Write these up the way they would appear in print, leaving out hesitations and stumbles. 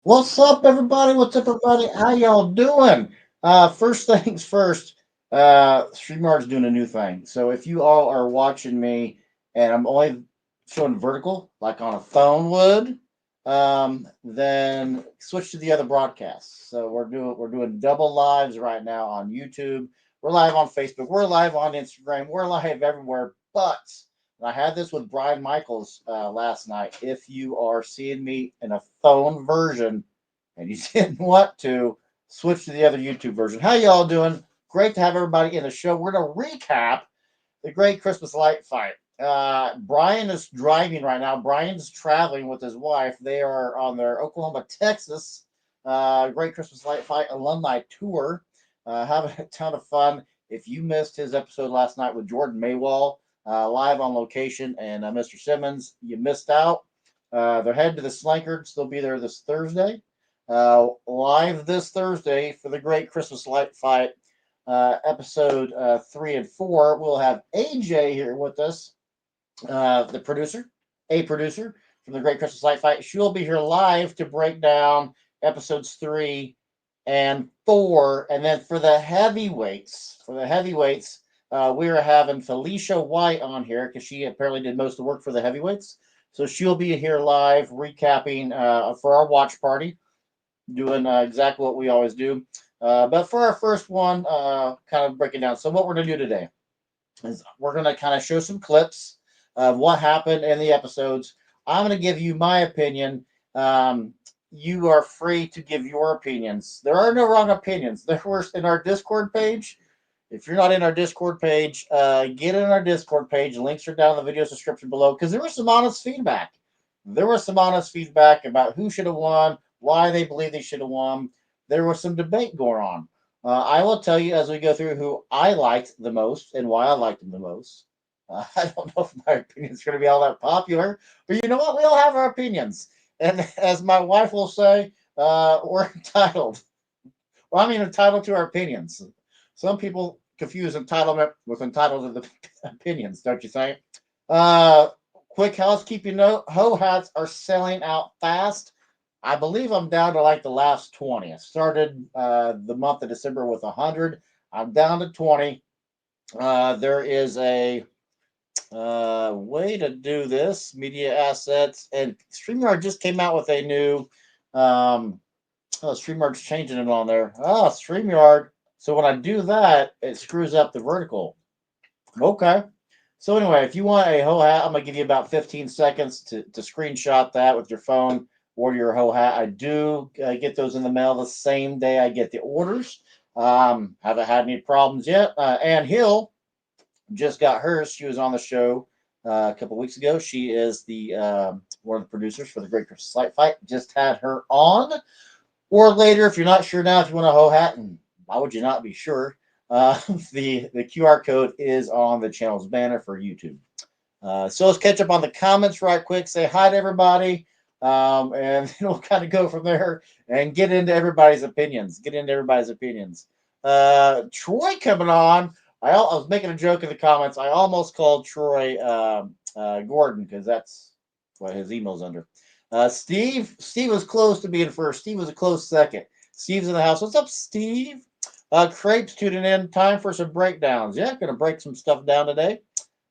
What's up, everybody? What's up, everybody? How y'all doing? First things first, StreamYard's doing a new thing. So if you all are watching me and I'm only showing vertical, like on a phone would, then switch to the other broadcasts. So we're doing double lives right now on YouTube. We're live on Facebook. We're live on Instagram. We're live everywhere. But I had this with Brian Michaels last night. If you are seeing me in a phone version and you didn't want to switch to the other YouTube version, how y'all doing? Great to have everybody in the show. We're going to recap the great Christmas light fight. Brian is driving right now. Brian's traveling with his wife. They are on their Oklahoma, Texas Great Christmas Light Fight alumni tour, having a ton of fun. If you missed his episode last night with Jordan Maywall, live on location, and Mr. Simmons, you missed out. They're heading to the Slankards. They'll be there this Thursday. Live this Thursday for the Great Christmas Light Fight episode 3 and 4. We'll have AJ here with us, the producer, a producer from the Great Christmas Light Fight. She'll be here live to break down episodes 3 and 4, and then for the heavyweights, we are having Felicia White on here because she apparently did most of the work for the heavyweights. So she'll be here live recapping for our watch party, doing exactly what we always do. But for our first one, kind of breaking down. So what we're gonna do today is we're gonna kind of show some clips of what happened in the episodes. I'm gonna give you my opinion. You are free to give your opinions. There are no wrong opinions. There were in our Discord page. If you're not in our Discord page, get in our Discord page. Links are down in the video description below because there was some honest feedback. There was some honest feedback about who should have won, why they believe they should have won. There was some debate going on. I will tell you as we go through who I liked the most and why I liked them the most. I don't know if my opinion is going to be all that popular, but you know what? We all have our opinions. And as my wife will say, we're entitled. Well, I mean, entitled to our opinions. Some people confuse entitlement with entitled to the opinions, don't you think? Quick housekeeping note: Ho hats are selling out fast. I believe I'm down to like the last 20. I started the month of December with 100. I'm down to 20. There is a way to do this media assets, and StreamYard just came out with a new. Oh, StreamYard's changing it on there. Oh, StreamYard. So when I do that, it screws up the vertical. Okay. So anyway, if you want a ho hat, I'm gonna give you about 15 seconds to screenshot that with your phone or your ho hat. I do get those in the mail the same day I get the orders. Haven't had any problems yet. Ann Hill just got hers. She was on the show a couple weeks ago. She is the one of the producers for the Great Christmas Light Fight. Just had her on. Or later, if you're not sure now, if you want a ho hat, and why would you not be sure? The QR code is on the channel's banner for YouTube. So let's catch up on the comments right quick. Say hi to everybody, and then we'll kind of go from there and get into everybody's opinions. Troy coming on. I was making a joke in the comments. I almost called Troy Gordon because that's what his email's under. Steve was close to being first. Steve was a close second. Steve's in the house. What's up, Steve? Crepes tuning in. Time for some breakdowns. Yeah, gonna break some stuff down today.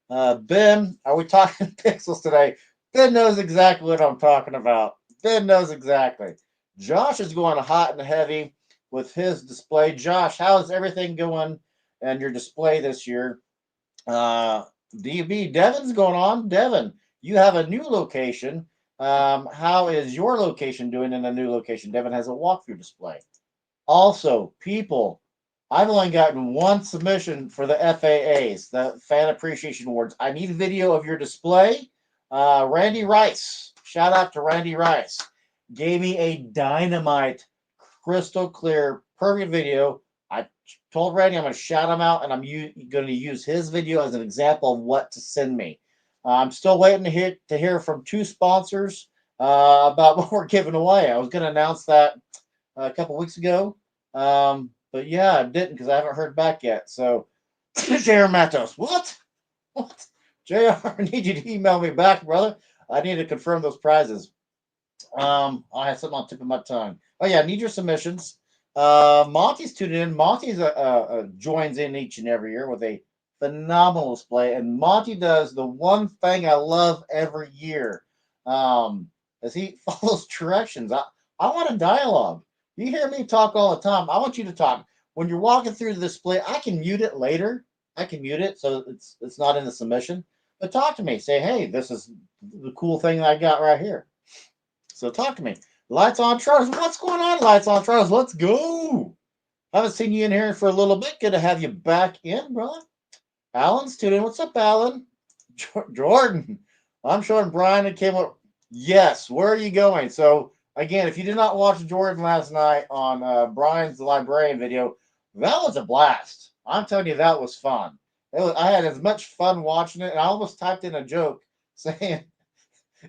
Ben, are we talking pixels today? Ben knows exactly what I'm talking about. Ben knows exactly. Josh is going hot and heavy with his display. Josh, how is everything going and your display this year? Uh, DB, Devin's going on. Devin, you have a new location. How is your location doing in a new location? Devin has a walkthrough display. Also, people, I've only gotten one submission for the FAAs, the Fan Appreciation Awards. I need a video of your display. Randy Rice, shout out to Randy Rice, gave me a dynamite, crystal clear, perfect video. I told Randy I'm going to shout him out, and I'm going to use his video as an example of what to send me. I'm still waiting to hear from two sponsors about what we're giving away. I was going to announce that a couple weeks ago. But yeah, I didn't because I haven't heard back yet. So, JR Matos, what? What? JR, I need you to email me back, brother. I need to confirm those prizes. I had something on the tip of my tongue. Oh yeah, need your submissions. Monty's tuned in. Monty's joins in each and every year with a phenomenal display, and Monty does the one thing I love every year. As he follows directions. I want a dialogue. You hear me talk all the time. I want you to talk. When you're walking through the display, I can mute it later. I can mute it so it's not in the submission. But talk to me. Say, hey, this is the cool thing that I got right here. So talk to me. Lights on, Charles. What's going on, Lights on, Charles? Let's go. Haven't seen you in here for a little bit. Good to have you back in, brother. Alan's tuning in. What's up, Alan? Jordan. I'm showing Brian and came up. Yes. Where are you going? So again, if you did not watch Jordan last night on Brian's the Librarian video, that was a blast. I'm telling you, that was fun. I had as much fun watching it, and I almost typed in a joke saying,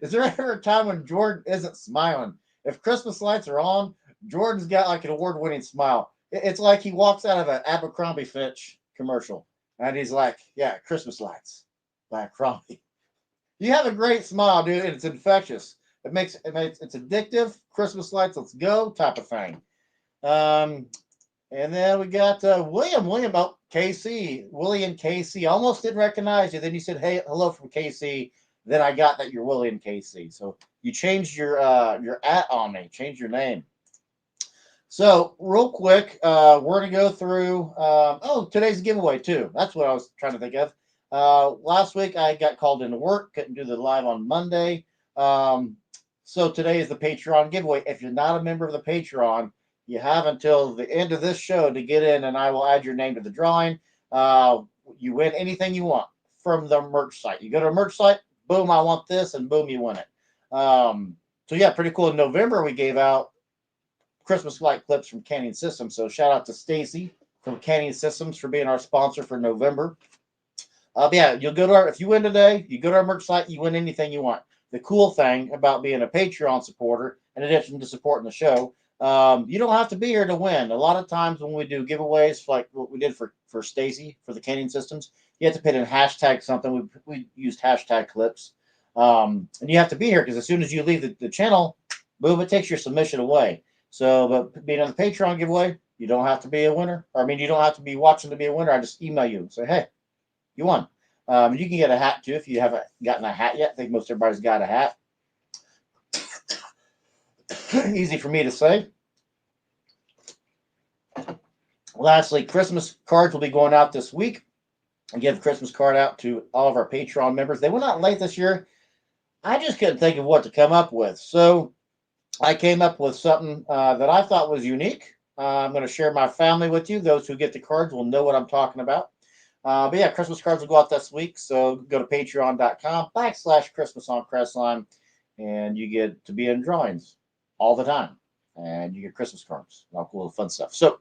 is there ever a time when Jordan isn't smiling? If Christmas lights are on, Jordan's got like an award-winning smile. It's like he walks out of an Abercrombie Fitch commercial, and he's like, "Yeah, Christmas lights by Abercrombie." You have a great smile, dude, and it's infectious. It's addictive. Christmas lights, let's go, type of thing. Um, and then we got William, oh, KC, William KC. Almost didn't recognize you. Then you said, "Hey, hello from KC." Then I got that you're William KC. So you changed your at on me, changed your name. So real quick, we're gonna go through. Today's giveaway too. That's what I was trying to think of. Last week I got called into work, couldn't do the live on Monday. So today is the Patreon giveaway. If you're not a member of the Patreon, you have until the end of this show to get in, and I will add your name to the drawing. You win anything you want from the merch site. You go to a merch site, boom, I want this, and boom, you win it. So yeah, pretty cool. In November, we gave out Christmas light clips from Canyon Systems. So shout out to Stacy from Canyon Systems for being our sponsor for November. Yeah, you'll go to if you win today, you go to our merch site, you win anything you want. The cool thing about being a Patreon supporter, in addition to supporting the show, you don't have to be here to win. A lot of times when we do giveaways, like what we did for Stacy for the Canyon Systems, you have to put in hashtag something. We used hashtag clips, and you have to be here because as soon as you leave the channel, boom, it takes your submission away. So, but being on the Patreon giveaway, you don't have to be a winner. I mean, you don't have to be watching to be a winner. I just email you and say, hey, you won. You can get a hat too if you haven't gotten a hat yet. I think most everybody's got a hat. Easy for me to say. Lastly, Christmas cards will be going out this week. I give a Christmas card out to all of our Patreon members. They went out late this year. I just couldn't think of what to come up with. So I came up with something that I thought was unique. I'm going to share my family with you. Those who get the cards will know what I'm talking about. But yeah, Christmas cards will go out this week. So go to patreon.com/Christmas on Crestline, and you get to be in drawings all the time. And you get Christmas cards, all cool fun stuff. So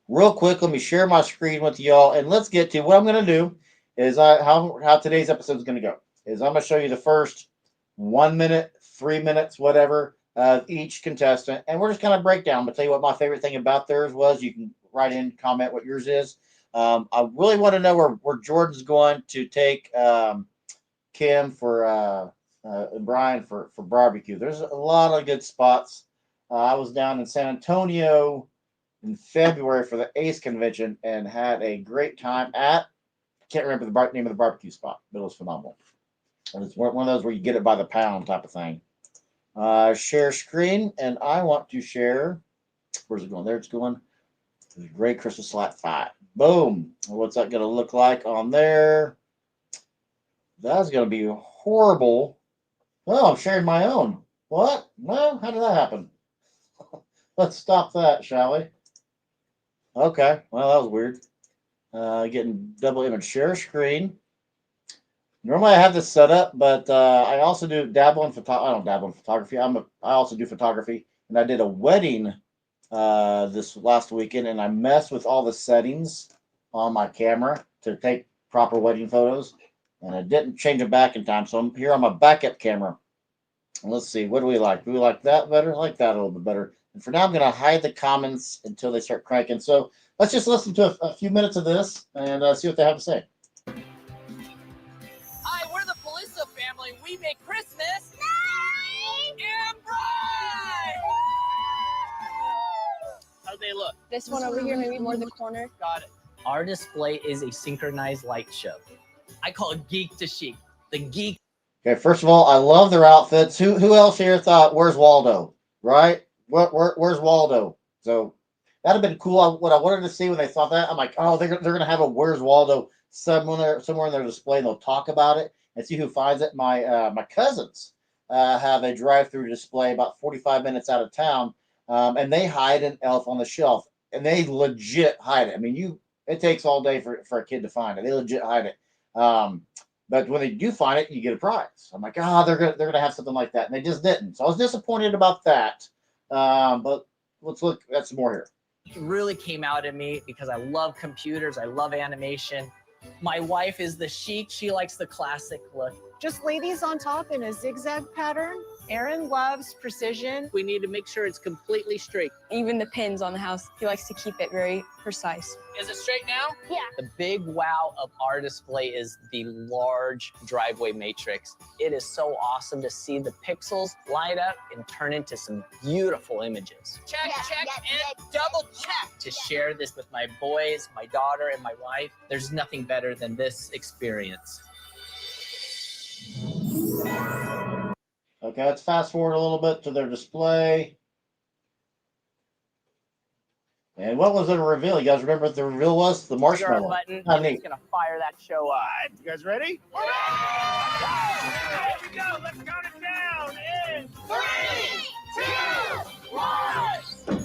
real quick, let me share my screen with y'all, and let's get to what I'm going to do is how today's episode is going to go. Is I'm going to show you the first 1 minute, 3 minutes, whatever, of each contestant, and we're just going to break down. But tell you what my favorite thing about theirs was. You can write in, comment what yours is. I really want to know where Jordan's going to take Kim for and Brian for barbecue. There's a lot of good spots. I was down in San Antonio in February for the ACE convention and had a great time at, I can't remember the name of the barbecue spot, but it was phenomenal. And it's one of those where you get it by the pound type of thing. Share screen, and I want to share. Where's it going? There it's going. There's a great Christmas Light 5. Boom. What's that going to look like on there? That's going to be horrible. Oh, I'm sharing my own. What? No? How did that happen? Let's stop that, shall we? Okay. Well, that was weird. Getting double image share screen. Normally I have this set up, but I also do dabble in photography. I don't dabble in photography. I also do photography, and I did a wedding this last weekend, and I messed with all the settings on my camera to take proper wedding photos, and I didn't change them back in time. So I'm here on my backup camera. And let's see, what do we like? Do we like that better? I like that a little bit better. And for now, I'm going to hide the comments until they start cranking. So let's just listen to a few minutes of this and see what they have to say. Hi, we're the Paliso family. We make Christmas look. This one over here, maybe more the corner. Got it. Our display is a synchronized light show. I call it geek to chic. The geek. Okay, first of all, I love their outfits. Who else here thought, where's Waldo? Right? Where's Waldo? So that'd have been cool. What I wanted to see when they thought that, I'm like, oh, they're going to have a where's Waldo somewhere in their display, and they'll talk about it and see who finds it. My cousins have a drive-through display about 45 minutes out of town, and they hide an elf on the shelf, and they legit hide it. I mean, it takes all day for a kid to find it. They legit hide it. But when they do find it, you get a prize. I'm like, they're gonna have something like that, and they just didn't. So I was disappointed about that. But let's look at some more here. It really came out at me because I love computers. I love animation. My wife is the chic. She likes the classic look. Just lay these on top in a zigzag pattern. Aaron loves precision. We need to make sure it's completely straight. Even the pins on the house, he likes to keep it very precise. Is it straight now? Yeah. The big wow of our display is the large driveway matrix. It is so awesome to see the pixels light up and turn into some beautiful images. Check, and double check. To share this with my boys, my daughter, and my wife, there's nothing better than this experience. Okay, let's fast forward a little bit to their display. And what was the reveal? You guys remember what the reveal was? The marshmallow. Button. How It's neat. gonna fire that show up. You guys ready? Here we go. Let's count it down in 3, 2, 1.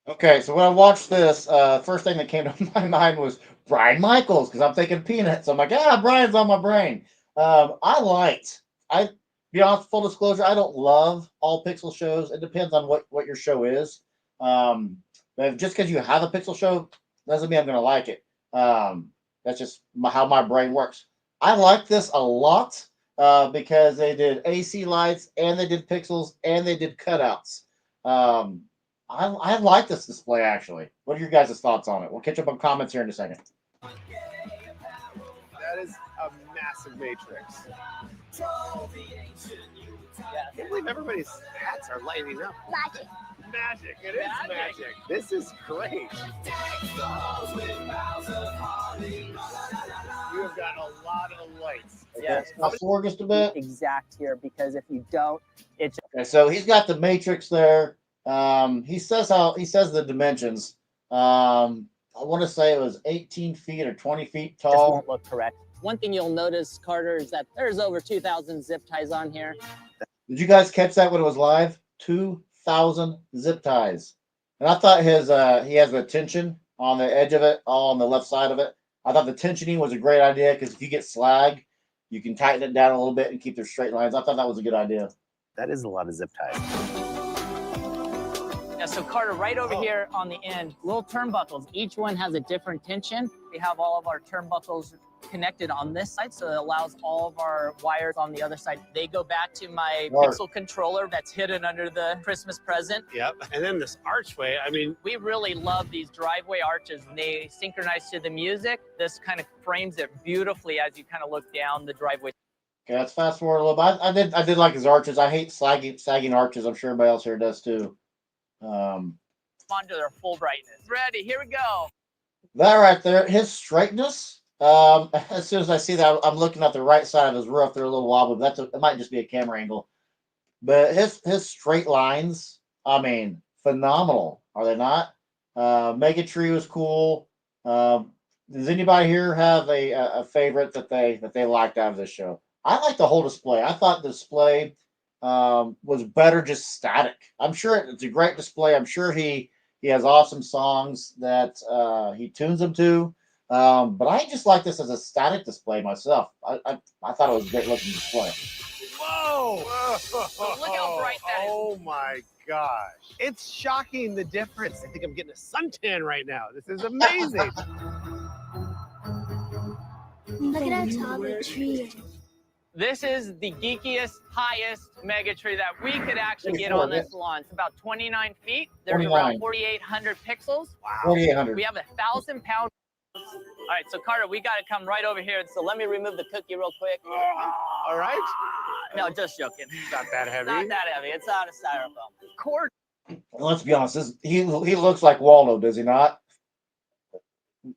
Okay, so when I watched this, first thing that came to my mind was Brian Michaels, because I'm thinking Peanuts. I'm like, Brian's on my brain. I be honest, full disclosure, I don't love all pixel shows. It depends on what your show is. But just because you have a pixel show doesn't mean I'm going to like it. That's just how my brain works. I like this a lot because they did AC lights and they did pixels and they did cutouts. I like this display, actually. What are your guys' thoughts on it? We'll catch up on comments here in a second. That is a massive matrix. I can't believe everybody's hats are lighting up. Magic. It is magic. This is great. You have got a lot of lights. Yes. Fast forward just a bit. Exact here, because if you don't, it's Okay, so he's got the matrix there. He says the dimensions. I want to say it was 18 feet or 20 feet just tall. won't look correct. One thing you'll notice, Carter, is that there's over 2,000 zip ties on here. Did you guys catch that when it was live? 2,000 zip ties. And I thought he has the tension on the edge of it, all on the left side of it. I thought the tensioning was a great idea because if you get slag, you can tighten it down a little bit and keep their straight lines. I thought that was a good idea. That is a lot of zip ties. Yeah, so Carter, right over here on the end, little turnbuckles. Each one has a different tension. We have all of our turnbuckles connected on this side, so it allows all of our wires on the other side. They go back to my Pixel controller that's hidden under the Christmas present. Yep. And then this archway, I mean, We really love these driveway arches. When they synchronize to the music, this kind of frames it beautifully as you kind of look down the driveway. Okay, let's fast forward a little bit. I did like his arches. I hate sagging arches. I'm sure everybody else here does too. Onto their full brightness. Ready, here we go. That right there, his straightness. As soon as I see that, I'm looking at the right side of his roof. They're a little wobbly, but it might just be a camera angle. But his straight lines, I mean, phenomenal. Are they not? Mega Tree was cool. Does anybody here have a favorite that they liked out of this show? I like the whole display. I thought the display was better just static. I'm sure it's a great display. I'm sure he has awesome songs that he tunes them to. But I just like this as a static display myself. I thought it was a great looking display. whoa! Look how bright that is. Oh my gosh. It's shocking the difference. I think I'm getting a suntan right now. This is amazing. Look at how tall the tree is. This is the geekiest, highest mega tree that we could actually get on this lawn. It's about 29 feet. There's around 4,800 pixels. Wow. 4,800. We have 1,000 pounds. All right, so Carter, we got to come right over here. So let me remove the cookie real quick. All right. No, just joking. It's not that heavy. Not that heavy. It's out of styrofoam. Cord. Let's be honest. He looks like Waldo, does he not?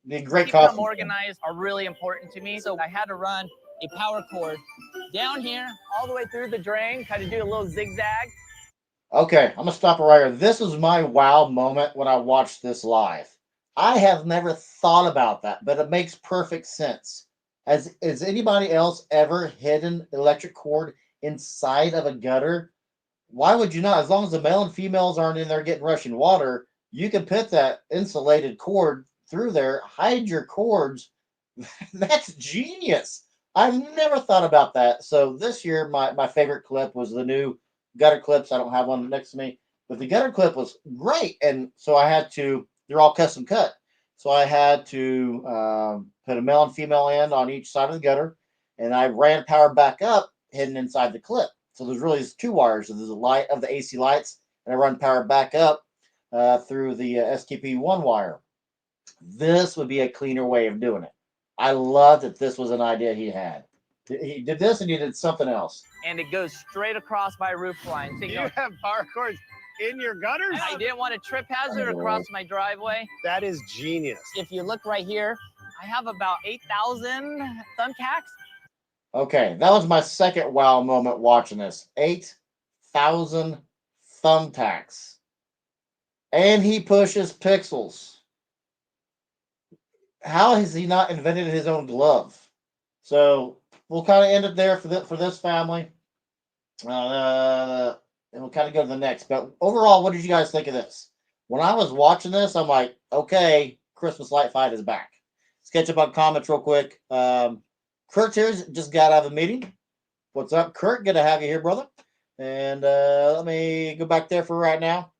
The great Keeping them costume. organized are really important to me. So I had to run a power cord down here, all the way through the drain, kind of do a little zigzag. Okay, I'm gonna stop it right here. This was my wow moment when I watched this live. I have never thought about that, but it makes perfect sense. Has anybody else ever hidden electric cord inside of a gutter? Why would you not? As long as the male and females aren't in there getting rushing water, you can put that insulated cord through there, hide your cords. That's genius. I've never thought about that. So this year, my favorite clip was the new gutter clips. I don't have one next to me, but the gutter clip was great. And so I had to, they're all custom cut. So I had to put a male and female end on each side of the gutter, and I ran power back up hidden inside the clip. So there's really two wires. So there's a light of the AC lights, and I run power back up through the STP1 wire. This would be a cleaner way of doing it. I love that this was an idea he had. He did this and he did something else. And it goes straight across my roof line. So, You have power cords in your gutters? I didn't want a trip hazard across my driveway. That is genius. If you look right here, I have about 8,000 thumbtacks. Okay, that was my second wow moment watching this. 8,000 thumbtacks. And he pushes pixels. How has he not invented his own glove? So we'll kind of end it there for this family. And we'll kind of go to the next. But overall, what did you guys think of this? When I was watching this, I'm like, okay, Christmas Light Fight is back. Let's catch up on comments real quick. Kurt's here, just got out of a meeting. What's up, Kurt? Good to have you here, brother. And let me go back there for right now.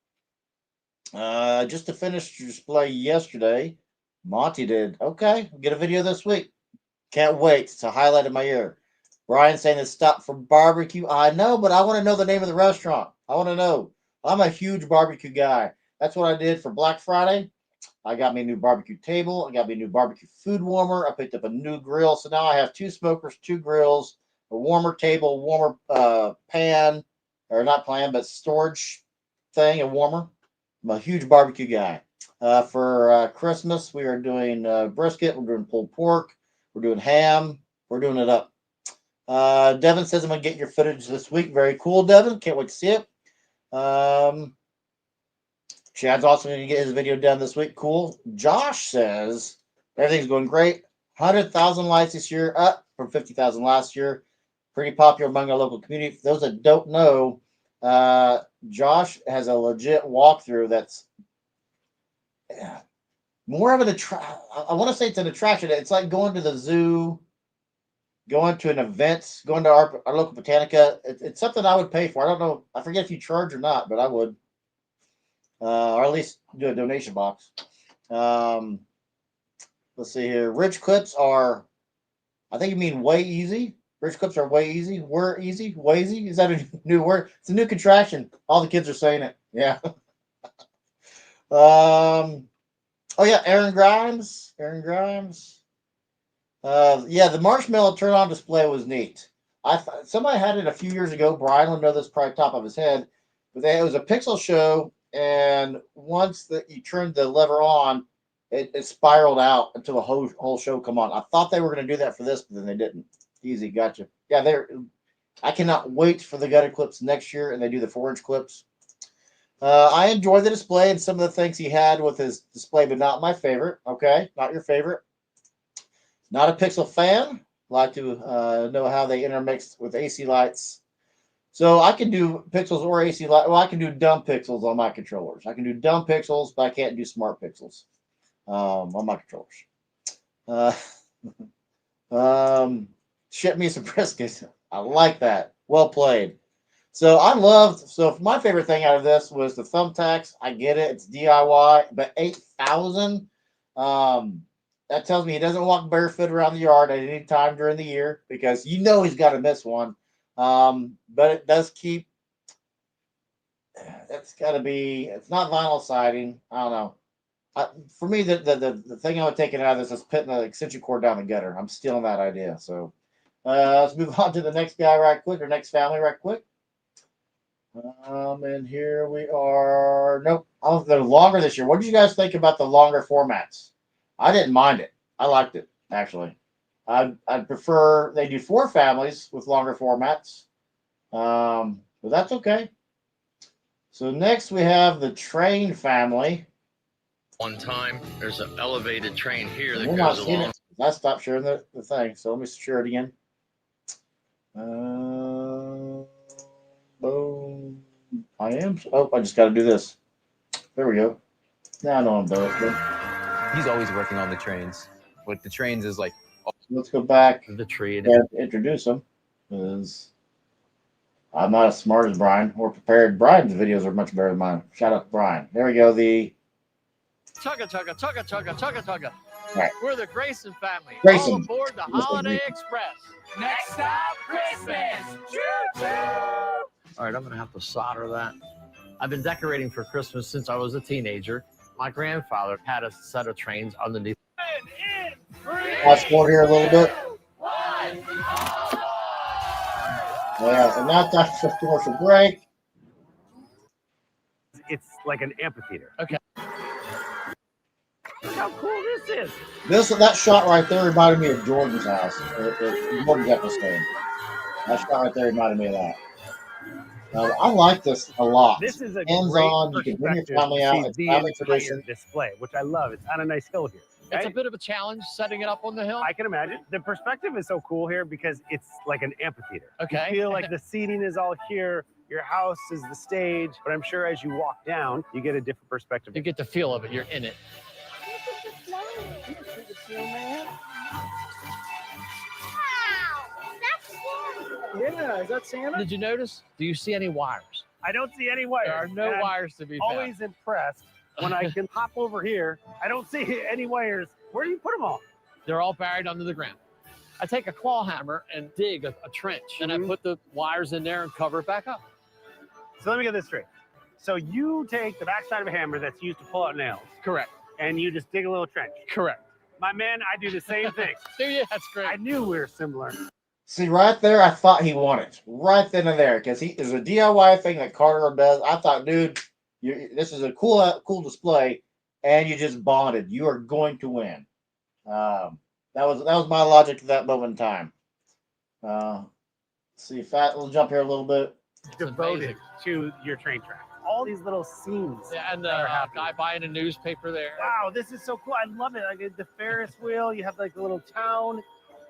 Just to finish your display yesterday, Monty did. Okay, we'll get a video this week. Can't wait. It's a highlight in my ear. Brian saying it's stop for barbecue. I know, but I want to know the name of the restaurant. I want to know. I'm a huge barbecue guy. That's what I did for Black Friday. I got me a new barbecue table. I got me a new barbecue food warmer. I picked up a new grill. So now I have 2 smokers, 2 grills, a warmer table, warmer pan, or not pan, but storage thing, a warmer. I'm a huge barbecue guy. For Christmas, we are doing brisket. We're doing pulled pork. We're doing ham. We're doing it up. Devin says I'm going to get your footage this week. Very cool, Devin. Can't wait to see it. Chad's also going to get his video done this week. Cool. Josh says everything's going great. 100,000 likes this year, up from 50,000 last year. Pretty popular among our local community. For those that don't know, Josh has a legit walkthrough that's more of an attraction. I want to say it's an attraction. It's like going to the zoo, going to an event, going to our local Botanica. It's something I would pay for. I don't know. I forget if you charge or not, but I would. Or at least do a donation box. Let's see here. Rich clips are, I think you mean way easy. Rich clips are way easy. We're easy. Way easy. Is that a new word? It's a new contraction. All the kids are saying it. Yeah. Oh yeah, Aaron Grimes. Yeah, the marshmallow turn on display was neat. Somebody had it a few years ago. Brian will know this probably top of his head, but it was a pixel show, and once that you turned the lever on, it spiraled out until the whole show come on. I thought they were going to do that for this, but then they didn't. Easy, gotcha. Yeah, I cannot wait for the gutter clips next year, and they do the 4-inch clips. I enjoy the display and some of the things he had with his display, but not my favorite. Okay, not your favorite. Not a Pixel fan. Like to know how they intermix with AC lights. So I can do pixels or AC light. Well, I can do dumb pixels on my controllers. I can do dumb pixels, but I can't do smart pixels on my controllers. Ship me some brisket. I like that. Well played. So my favorite thing out of this was the thumbtacks. I get it. It's DIY, but 8,000. that tells me he doesn't walk barefoot around the yard at any time during the year because you know he's got to miss one. But it does keep. It's got to be. It's not vinyl siding. I don't know. For me, the thing I would take it out of this is putting the extension cord down the gutter. I'm stealing that idea. So let's move on to the next guy right quick, or next family right quick. And here we are. Nope. Oh, they're longer this year. What did you guys think about the longer formats? I didn't mind it. I liked it, actually. I'd prefer they do 4 families with longer formats. But that's okay. So next we have the train family. One time, there's an elevated train here that We're not goes seeing along. it. I stopped sharing the thing, so let me share it again. Boom. I am. Oh, I just got to do this. There we go. Now I know I'm done. He's always working on the trains. What the trains is like. Let's go back The tree. and introduce him. Because I'm not as smart as Brian or prepared. Brian's videos are much better than mine. Shout out to Brian. There we go. The Tugga, tugga, tugga, tugga, tugga, tugga. Right. We're the Grayson family. Grayson. All aboard the Holiday Express. Next stop, Christmas. Choo-choo. All right, I'm going to have to solder that. I've been decorating for Christmas since I was a teenager. My grandfather had a set of trains underneath. fast forward here a little bit. Yeah, and now time for commercial break. It's like an amphitheater. Okay. Look how cool this is. That shot right there reminded me of Jordan's house. Jordan's episode. That shot right there reminded me of that. I like this a lot. This is a Hands-on. great You can bring your perspective family to out. see It's the family entire tradition. display, which I love. It's on a nice hill here. It's a right? bit of a challenge setting it up on the hill. I can imagine. The perspective is so cool here because it's like an amphitheater. Okay. You feel like the seating is all here. Your house is the stage. But I'm sure as you walk down, you get a different perspective. You get the feel of it. You're in it. Yeah, is that Santa? Did you notice? Do you see any wires? I don't see any wires. There are no and I'm wires to be found. always impressed when I can hop over here. I don't see any wires. Where do you put them all? They're all buried under the ground. I take a claw hammer and dig a trench, and I put the wires in there and cover it back up. So let me get this straight. So you take the backside of a hammer that's used to pull out nails, Correct. and you just dig a little trench. Correct. My man, I do the same thing. Do you? That's great. I knew we were similar. See, right there, I thought he won it. Right then and there. Because there's a DIY thing that Carter does. I thought, dude, this is a cool display, and you just bonded. You are going to win. That was my logic at that moment in time. See, we'll jump here a little bit. Devoted amazing. to your train track. All these little scenes. Yeah, and that are a happening. guy buying a newspaper there. Wow, this is so cool. I love it. Like the Ferris wheel, you have like the little town.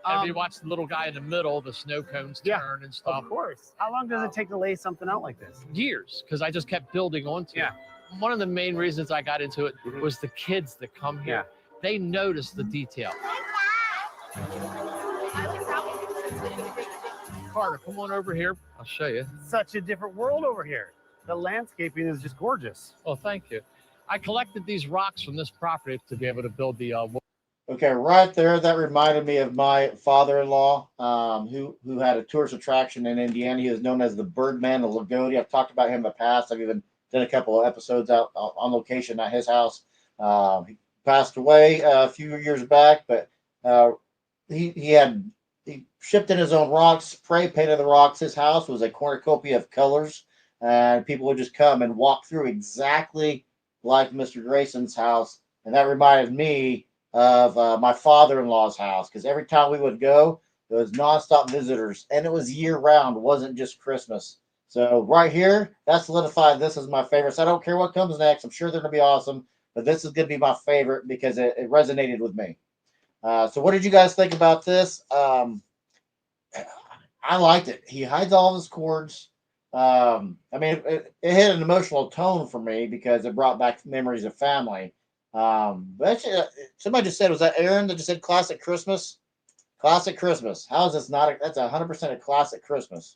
And you watch the little guy in the middle, the snow cones Yeah, turn and stuff. Of course. How long does it take to lay something out like this? Years, because I just kept building onto Yeah. it. One of the main reasons I got into it was the kids that come here. They notice the detail. Carter, come on over here. I'll show you. Such a different world over here. The landscaping is just gorgeous. Oh, thank you. I collected these rocks from this property to be able to build the Okay, right there, that reminded me of my father-in-law, who had a tourist attraction in Indiana. He was known as the Birdman of Lagodi. I've talked about him in the past. I've even done a couple of episodes out on location at his house. He passed away a few years back, but he shipped in his own rocks, spray painted the rocks. His house was a cornucopia of colors, and people would just come and walk through exactly like Mr. Grayson's house. And that reminded me of my father-in-law's house, because every time we would go, there was nonstop visitors, and it was year-round. It wasn't just Christmas. So right here, that solidified this as my favorite. So I don't care what comes next. I'm sure they're going to be awesome, but this is going to be my favorite because it resonated with me. So what did you guys think about this? I liked it. He hides all of his cords. I mean, it hit an emotional tone for me because it brought back memories of family. But somebody just said, was that Aaron that just said classic Christmas? Classic Christmas. How is this not? That's 100% a classic Christmas.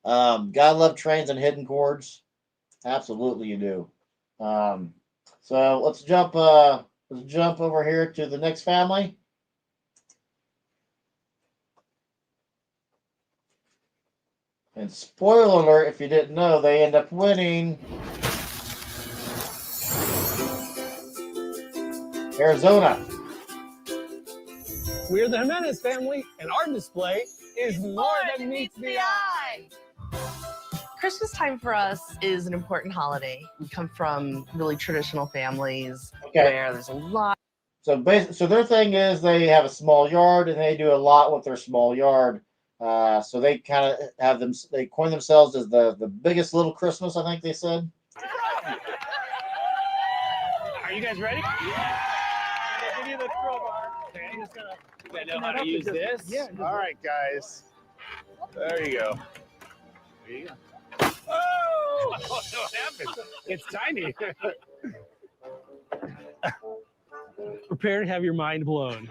Gotta love trains and hidden cords. Absolutely, you do. So let's jump Let's jump over here to the next family. And spoiler alert, if you didn't know, they end up winning Arizona. We're the Jimenez family, and our display is more than meets the eye. Christmas time for us is an important holiday. We come from really traditional families where there's a lot. So their thing is they have a small yard and they do a lot with their small yard. So they kind of have them. They coin themselves as the biggest little Christmas. I think they said. Are you guys ready? Yeah. I'm gonna give you the crowbar. Okay, I'm just gonna. You guys know how to use this? Yeah. All right, guys. There you go. There you go. Oh! What happened? It's tiny. Prepare to have your mind blown.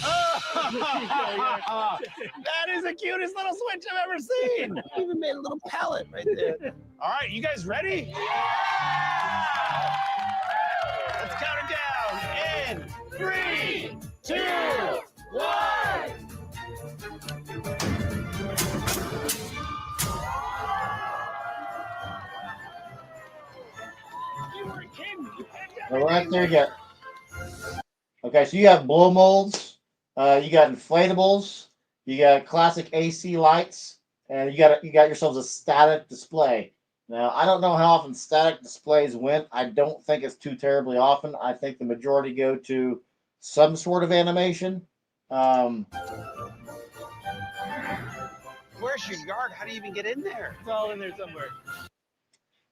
Oh, that is the cutest little switch I've ever seen. Even made a little pallet right there. All right, you guys ready? Yeah! Let's count it down in 3, 2, 1. All right, there you go. Okay, so you got blow molds, you got inflatables, you got classic AC lights, and you got yourselves a static display. Now, I don't know how often static displays win. I don't think it's too terribly often. I think the majority go to some sort of animation. Where's your yard? How do you even get in there? It's all in there somewhere.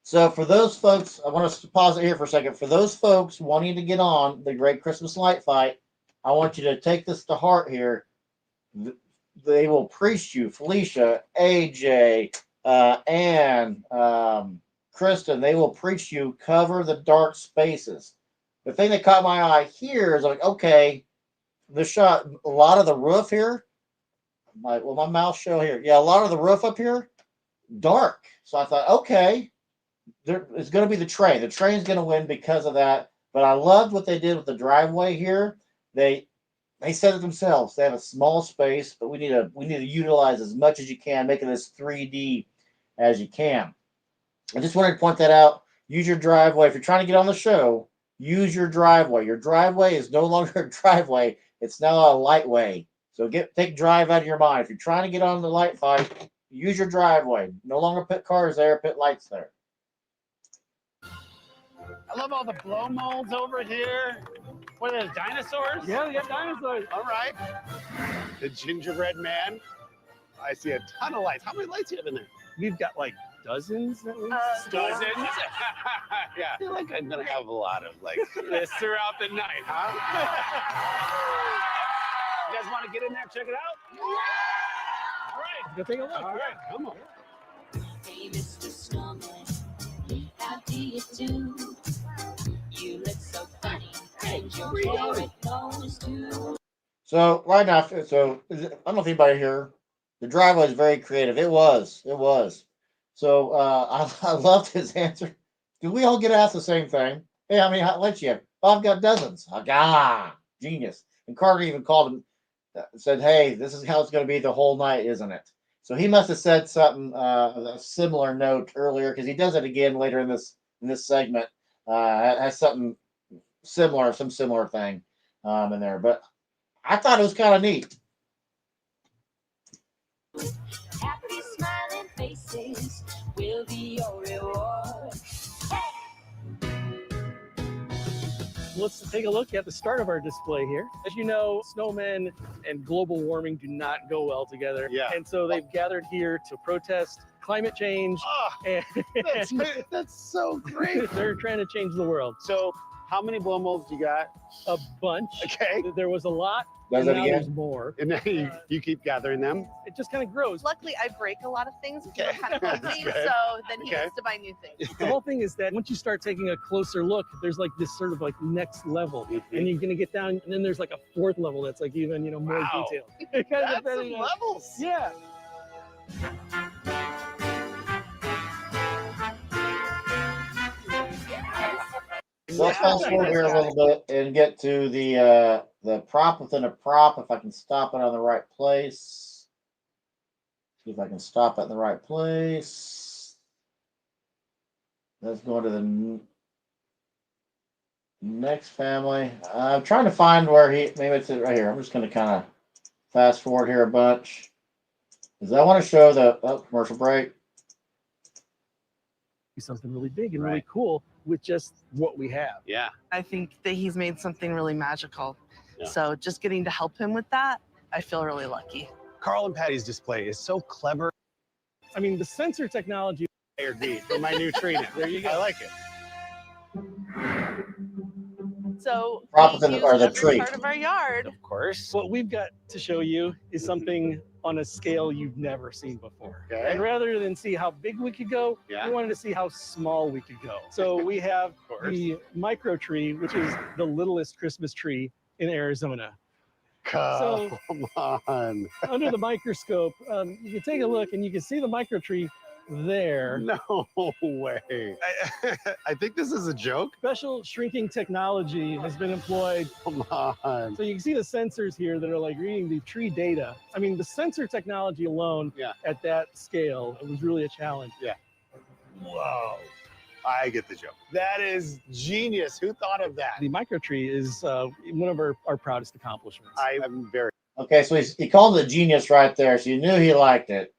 So for those folks, I want us to pause it here for a second. For those folks wanting to get on the Great Christmas Light Fight, I want you to take this to heart here. They will preach you, Felicia, AJ, Ann, Kristen. They will preach you, cover the dark spaces. The thing that caught my eye here is like, okay, the shot, a lot of the roof here, my mouse show here. Yeah, a lot of the roof up here, dark. So I thought, okay. It's going to be the train. The train's going to win because of that. But I loved what they did with the driveway here. They said it themselves. They have a small space, but we need to utilize as much as you can, making this 3D as you can. I just wanted to point that out. Use your driveway. If you're trying to get on the show, use your driveway. Your driveway is no longer a driveway. It's now a lightway. So take drive out of your mind. If you're trying to get on the light fight, use your driveway. No longer put cars there, put lights there. I love all the blow molds over here. What are those, dinosaurs? Yeah, we got dinosaurs. All right. The gingerbread man. I see a ton of lights. How many lights do you have in there? We've got like dozens at least. Dozens? Yeah. I feel like I'm going to have a lot of like this throughout the night, huh? You guys want to get in there and check it out? Yeah! All right. Go take a look. All right, come on. Hey, Mr. Snowman, how do you do? You look so funny, and your hair it goes too. So right now, I don't know if anybody here, the driveway is very creative. It was. So I loved his answer. Do we all get asked the same thing? Hey, how many lights you have? Oh, I've got dozens. Genius. And Carter even called him, said, hey, this is how it's going to be the whole night, isn't it? So he must have said something, a similar note earlier, because he does it again later in this segment. Has something similar, some similar thing in there. But I thought it was kind of neat. Happy smiling faces will be your reward. Let's take a look at the start of our display here. As you know, snowmen and global warming do not go well together. Yeah. And so they've gathered here to protest climate change. Oh, that's so great. They're trying to change the world. So how many blow molds you got? A bunch. Okay. There was a lot. Does and it now again? there's more. And then you keep gathering them? It just kind of grows. Luckily, I break a lot of things. Okay. We're kind of That's clumsy, good. so then he Okay. has to buy new things. The whole thing is that once you start taking a closer look, there's like this sort of like next level. And you're going to get down, and then there's like a fourth level that's like even, more Wow. detailed. It kind of That's depending some on- levels. Yeah. So let's fast forward here a little bit and get to the prop within a prop. If I can stop it on the right place. See if I can stop it in the right place. Let's go to the next family. I'm trying to find where maybe it's right here. I'm just going to kind of fast forward here a bunch. Because I want to show the commercial break. Something really big and really cool with just what we have. Yeah. I think that he's made something really magical. So just getting to help him with that, I feel really lucky. Carl and Patty's display is so clever. I mean, the sensor technology. For my new tree now. There you go. I like it. So Prop we within use or the every tree. part of our yard. Of course. What we've got to show you is something on a scale you've never seen before. Okay. And rather than see how big we could go, Yeah. we wanted to see how small we could go. So we have the micro tree, which is the littlest Christmas tree in Arizona. Come on. Under the microscope, you can take a look and you can see the micro tree there. No way. I think this is a joke. Special shrinking technology has been employed. Come on. So you can see the sensors here that are like reading the tree data. I mean, the sensor technology alone at that scale, it was really a challenge. Yeah. Whoa. I get the joke. That is genius. Who thought of that? The micro tree is one of our proudest accomplishments. I am very. Okay, so he called it genius right there. So you knew he liked it.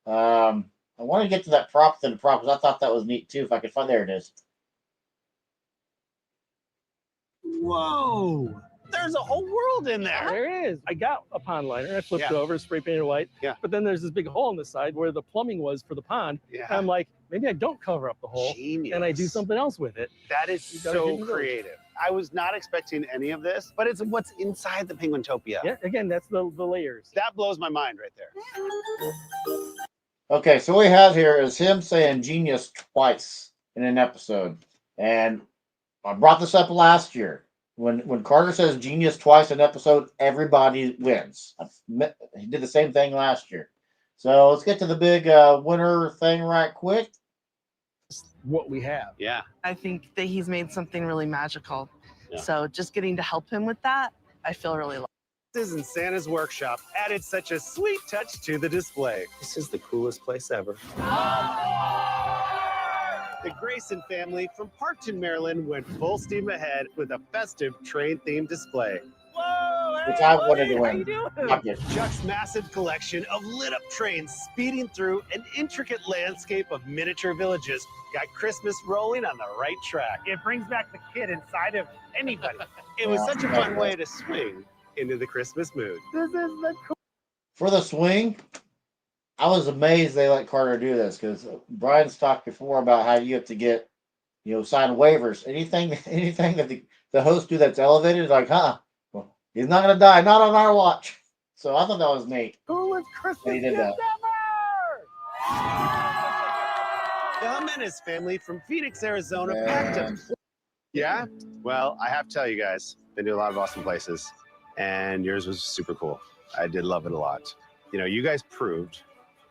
I want to get to that prop within the prop because I thought that was neat too. If I could find, there it is. Whoa. There's a whole world in there. There is. I got a pond liner. I flipped it over, spray painted white. Yeah. But then there's this big hole in the side where the plumbing was for the pond. Yeah. And I'm like, maybe I don't cover up the hole. Genius. And I do something else with it. That is so creative. I was not expecting any of this, but it's what's inside the Penguintopia. Yeah, again, that's the layers. That blows my mind right there. Okay, so what we have here is him saying genius twice in an episode. And I brought this up last year. When Carter says genius twice in an episode, everybody wins. He did the same thing last year. So let's get to the big winner thing right quick. What we have. Yeah. I think that he's made something really magical. So just getting to help him with that, I feel really lucky. This in Santa's workshop added such a sweet touch to the display. This is the coolest place ever. The Grayson family from Parkton, Maryland went full steam ahead with a festive train-themed display. Whoa! Which I wanted to win. Not yet. Chuck's massive collection of lit-up trains speeding through an intricate landscape of miniature villages got Christmas rolling on the right track. It brings back the kid inside of anybody. It was such a fun way to swing into the Christmas mood. This is the cool. For the swing, I was amazed they let Carter do this because Brian's talked before about how you have to get, sign waivers. Anything that the host do that's elevated is like, well, he's not going to die. Not on our watch. So I thought that was neat. Coolest Christmas He did gift The Jimenez family from Phoenix, Arizona packed up. Yeah? Well, I have to tell you guys, been to a lot of awesome places, and yours was super cool. I did love it a lot. You guys proved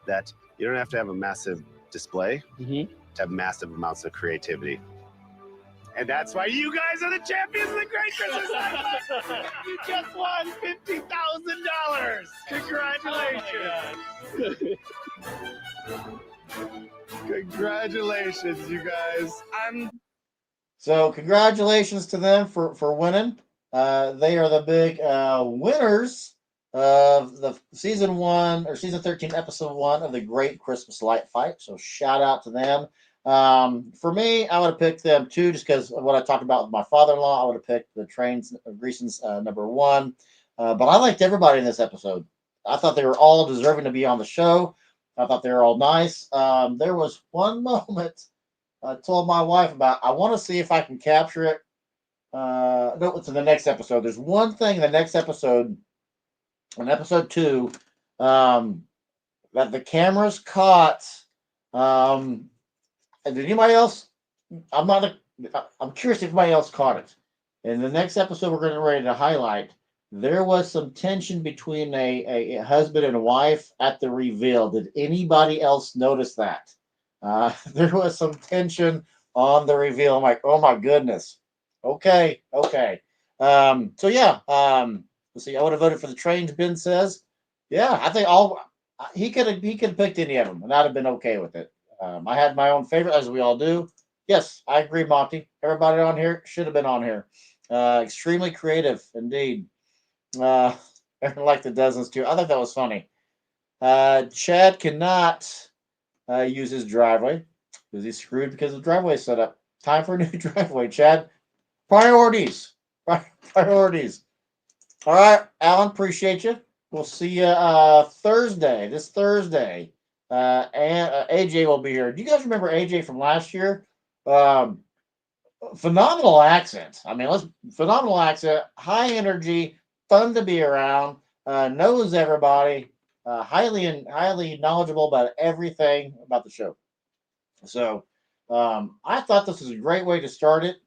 that you don't have to have a massive display to have massive amounts of creativity. And that's why you guys are the champions of the Great Christmas Light. You just won $50,000. Congratulations. Congratulations, you guys. So congratulations to them for winning. They are the big winners of the season 1 or season 13, episode 1 of the Great Christmas Light Fight. So shout out to them. For me, I would have picked them too, just because of what I talked about with my father-in-law. I would have picked the trains, Grayson's number 1. But I liked everybody in this episode. I thought they were all deserving to be on the show. I thought they were all nice. There was one moment I told my wife about. I want to see if I can capture it. No, it's in the next episode. There's one thing in the next episode, in episode 2, that the cameras caught. Did anybody else? I'm curious if anybody else caught it. In the next episode, we're getting ready to highlight. There was some tension between a husband and a wife at the reveal. Did anybody else notice that? There was some tension on the reveal. I'm like, oh my goodness. Okay. So yeah. Let's see. I would have voted for the trains. Ben says. Yeah, I think all he could have picked any of them, and I'd have been okay with it. I had my own favorite, as we all do. Yes, I agree, Monty. Everybody on here should have been on here. Extremely creative, indeed. Uh, Aaron liked the dozens too. I thought that was funny. Chad cannot use his driveway because he's screwed because the driveway set up. Time for a new driveway, Chad. Priorities. Priorities. All right, Alan, appreciate you. We'll see you this Thursday. And AJ will be here. Do you guys remember AJ from last year? Phenomenal accent. I mean, phenomenal accent, high energy, fun to be around, knows everybody, highly knowledgeable about everything about the show. So I thought this was a great way to start it.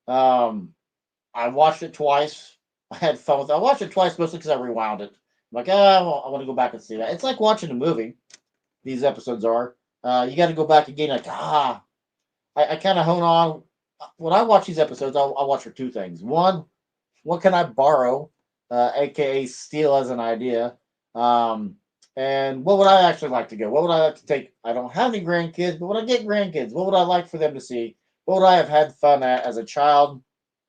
I watched it twice. I had fun with it. I watched it twice mostly because I rewound it. I'm like, I want to go back and see that. It's like watching a movie. These episodes are. You got to go back again. Like, I kind of hone on. When I watch these episodes, I'll watch for two things. One, what can I borrow, aka steal as an idea? And what would I actually like to go? What would I like to take? I don't have any grandkids, but when I get grandkids, what would I like for them to see? What would I have had fun at as a child?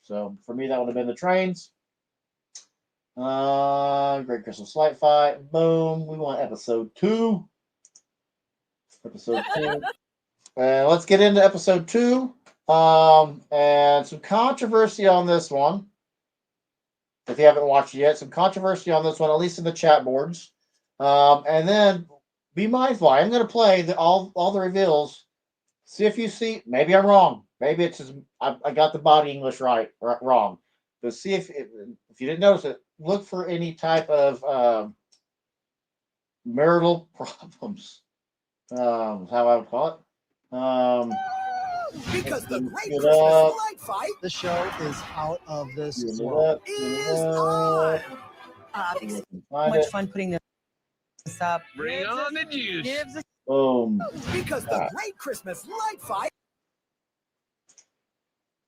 So for me, that would have been the trains. Great Christmas Light Fight. Boom. We want episode 2. Episode 2. And let's get into episode 2. And some controversy on this one. If you haven't watched it yet, some controversy on this one, at least in the chat boards. And then be mindful. I'm going to play all the reveals. See if you see. Maybe I'm wrong. Maybe it's just I got the body English wrong. But see if you didn't notice it, look for any type of marital problems. How I would call it. Because the Great Christmas Light Fight, the show is out of this world. Is on. It's so much fun putting this up. Bring on the juice. Because the Great Christmas Light Fight.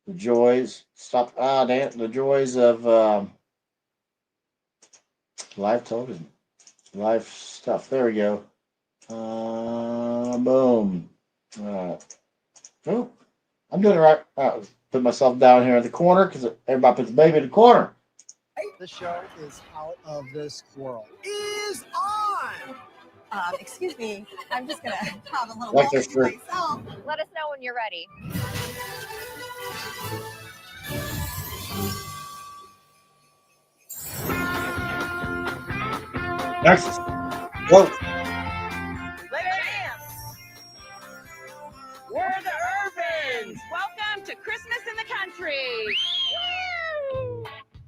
The joys. Stop. Damn. The joys of live television. Live stuff. There we go. Boom. All right. Oh, I'm doing it right. Put myself down here in the corner because everybody puts the baby in the corner. The show is out of this world. Is on. Excuse me, I'm just gonna have a little Like walk this to shirt. myself. Let us know when you're ready. Next. Go. We're the Urbans. Welcome to Christmas in the Country.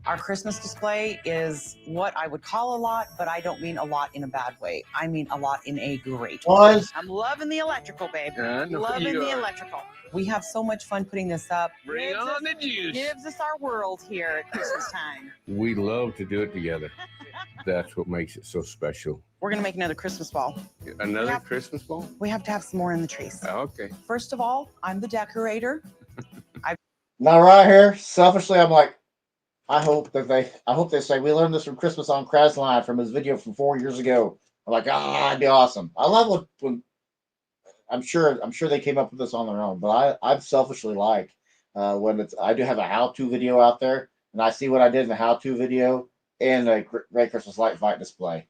Our Christmas display is what I would call a lot, but I don't mean a lot in a bad way. I mean a lot in a great way. I'm loving the electrical, babe. I know Loving you the are. electrical. We have so much fun putting this up. Bring on the juice. Gives us our world here at Christmas time. We love to do it together. That's what makes it so special. We're going to make another Christmas ball. Another Christmas ball? We have to have some more in the trees. Okay. First of all, I'm the decorator. Now right here, selfishly, I'm like, I hope they say we learned this from Christmas on Krasline from his video from 4 years ago. I'm like, that'd be awesome. I love when I'm sure they came up with this on their own, but I selfishly like when I do have a how-to video out there, and I see what I did in the how-to video in a Great Christmas Light Fight display.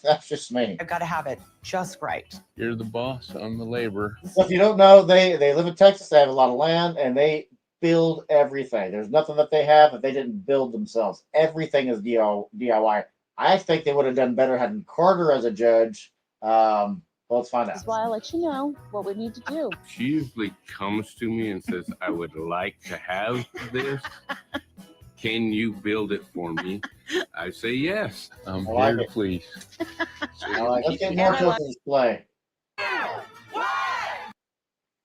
That's just me. I've got to have it just right. You're the boss. I'm the laborer. So if you don't know, they live in Texas. They have a lot of land, and they build everything. There's nothing that they have that they didn't build themselves. Everything is DIY. I think they would have done better having Carter as a judge. Well, let's find out. That's why I let you know what we need to do. She usually comes to me and says, I would like to have this. Can you build it for me? I say yes. I'm I like here to it. please. Let's get more to the display.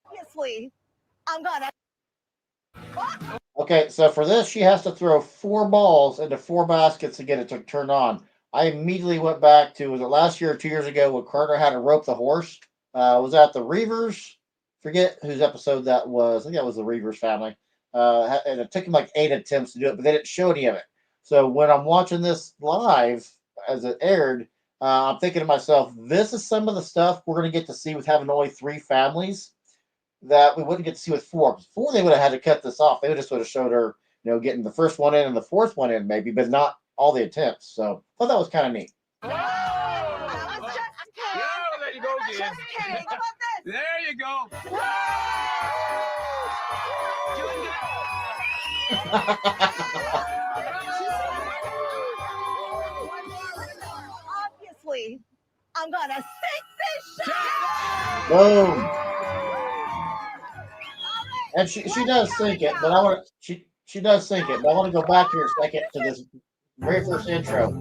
Obviously, I'm gonna. Okay, so for this, she has to throw 4 balls into 4 baskets to get it to turn on. I immediately went back to, was it last year or 2 years ago when Carter had to rope the horse? Was that the Reavers? Forget whose episode that was. I think that was the Reavers family. and it took him like 8 attempts to do it, but they didn't show any of it. So when I'm watching this live as it aired, I'm thinking to myself, this is some of the stuff we're going to get to see with having only 3 families that we wouldn't get to see with 4. 4, they would have had to cut this off. They would just would have showed her, getting the first one in and the 4th one in, maybe, but not all the attempts. So I thought that was kind of neat. There you go, kids. Just kidding. How about this? There you go. Obviously, I'm gonna sink this ship. Boom. And she does sink it, but I want to she does sink it, but I want to go back here a second to this very first intro.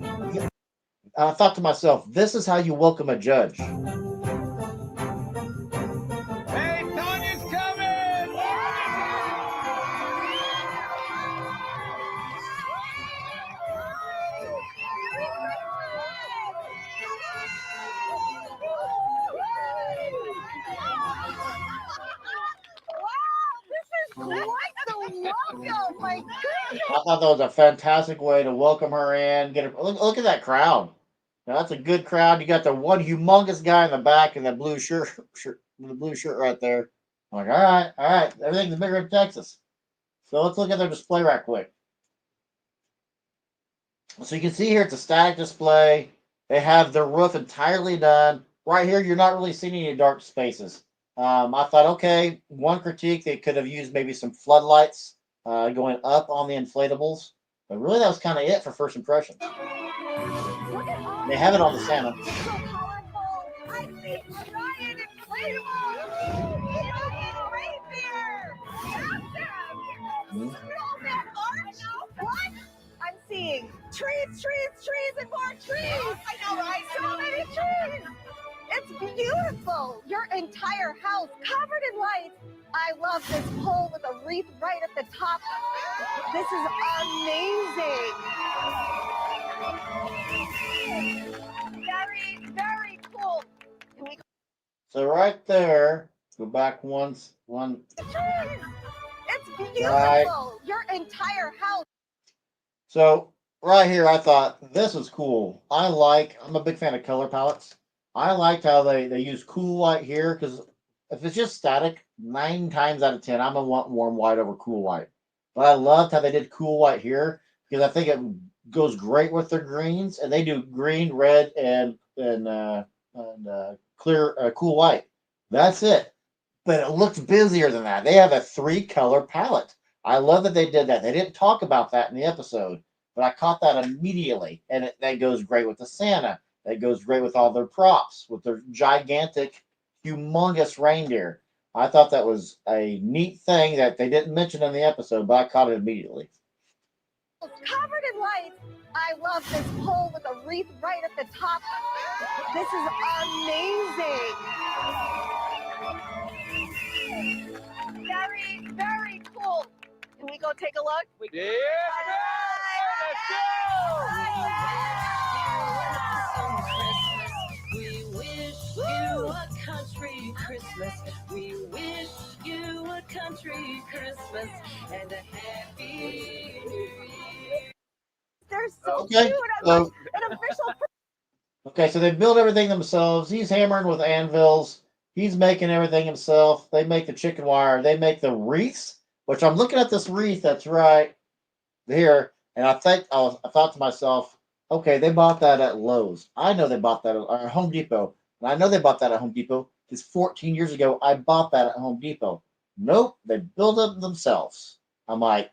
I thought to myself, this is how you welcome a judge. Hey, Tanya's coming! Quite the welcome, my goodness. I thought that was a fantastic way to welcome her in. Get her. Look at that crowd. Now, that's a good crowd. You got the one humongous guy in the back in the blue shirt, the blue shirt right there. I'm like, all right. Everything's bigger in Texas. So let's look at their display right quick. So you can see here it's a static display. They have their roof entirely done. Right here, you're not really seeing any dark spaces. I thought, okay, one critique, they could have used maybe some floodlights going up on the inflatables. But really, that was kind of it for first impressions. They have it on the Santa. So colorful. I see giant inflatables. Giant reindeer. Snowman arch. What? I'm seeing trees, and more trees. I know, right? So many trees. It's beautiful. Your entire house covered in lights. I love this pole with a wreath right at the top. This is amazing. Very, very cool. Can we So right there, go back one. It's beautiful. Right. Your entire house. So right here, I thought this was cool. I'm a big fan of color palettes. I liked how they use cool white here, because if it's just static, 9 times out of 10, I'm going to want warm white over cool white. But I loved how they did cool white here, because I think it goes great with their greens, and they do green, red, and clear cool white. That's it. But it looks busier than that. They have a 3-color palette. I love that they did that. They didn't talk about that in the episode, but I caught that immediately, and that goes great with the Santa. That goes great with all their props, with their gigantic, humongous reindeer. I thought that was a neat thing that they didn't mention in the episode, but I caught it immediately. Covered in lights. I love this pole with a wreath right at the top. This is amazing. Very, very cool. Can we go take a look? Yeah! We wish you a country Christmas. We wish you a country Christmas and a happy New Year. They're so Okay, cute. I so- love an official. Okay, so they build everything themselves. He's hammering with anvils. He's making everything himself. They make the chicken wire. They make the wreaths, which I'm looking at this wreath that's right here, and I thought to myself, okay, they bought that at Lowe's. I know they bought that at Home Depot. And I know they bought that at Home Depot because 14 years ago, I bought that at Home Depot. Nope, they build it themselves. I'm like,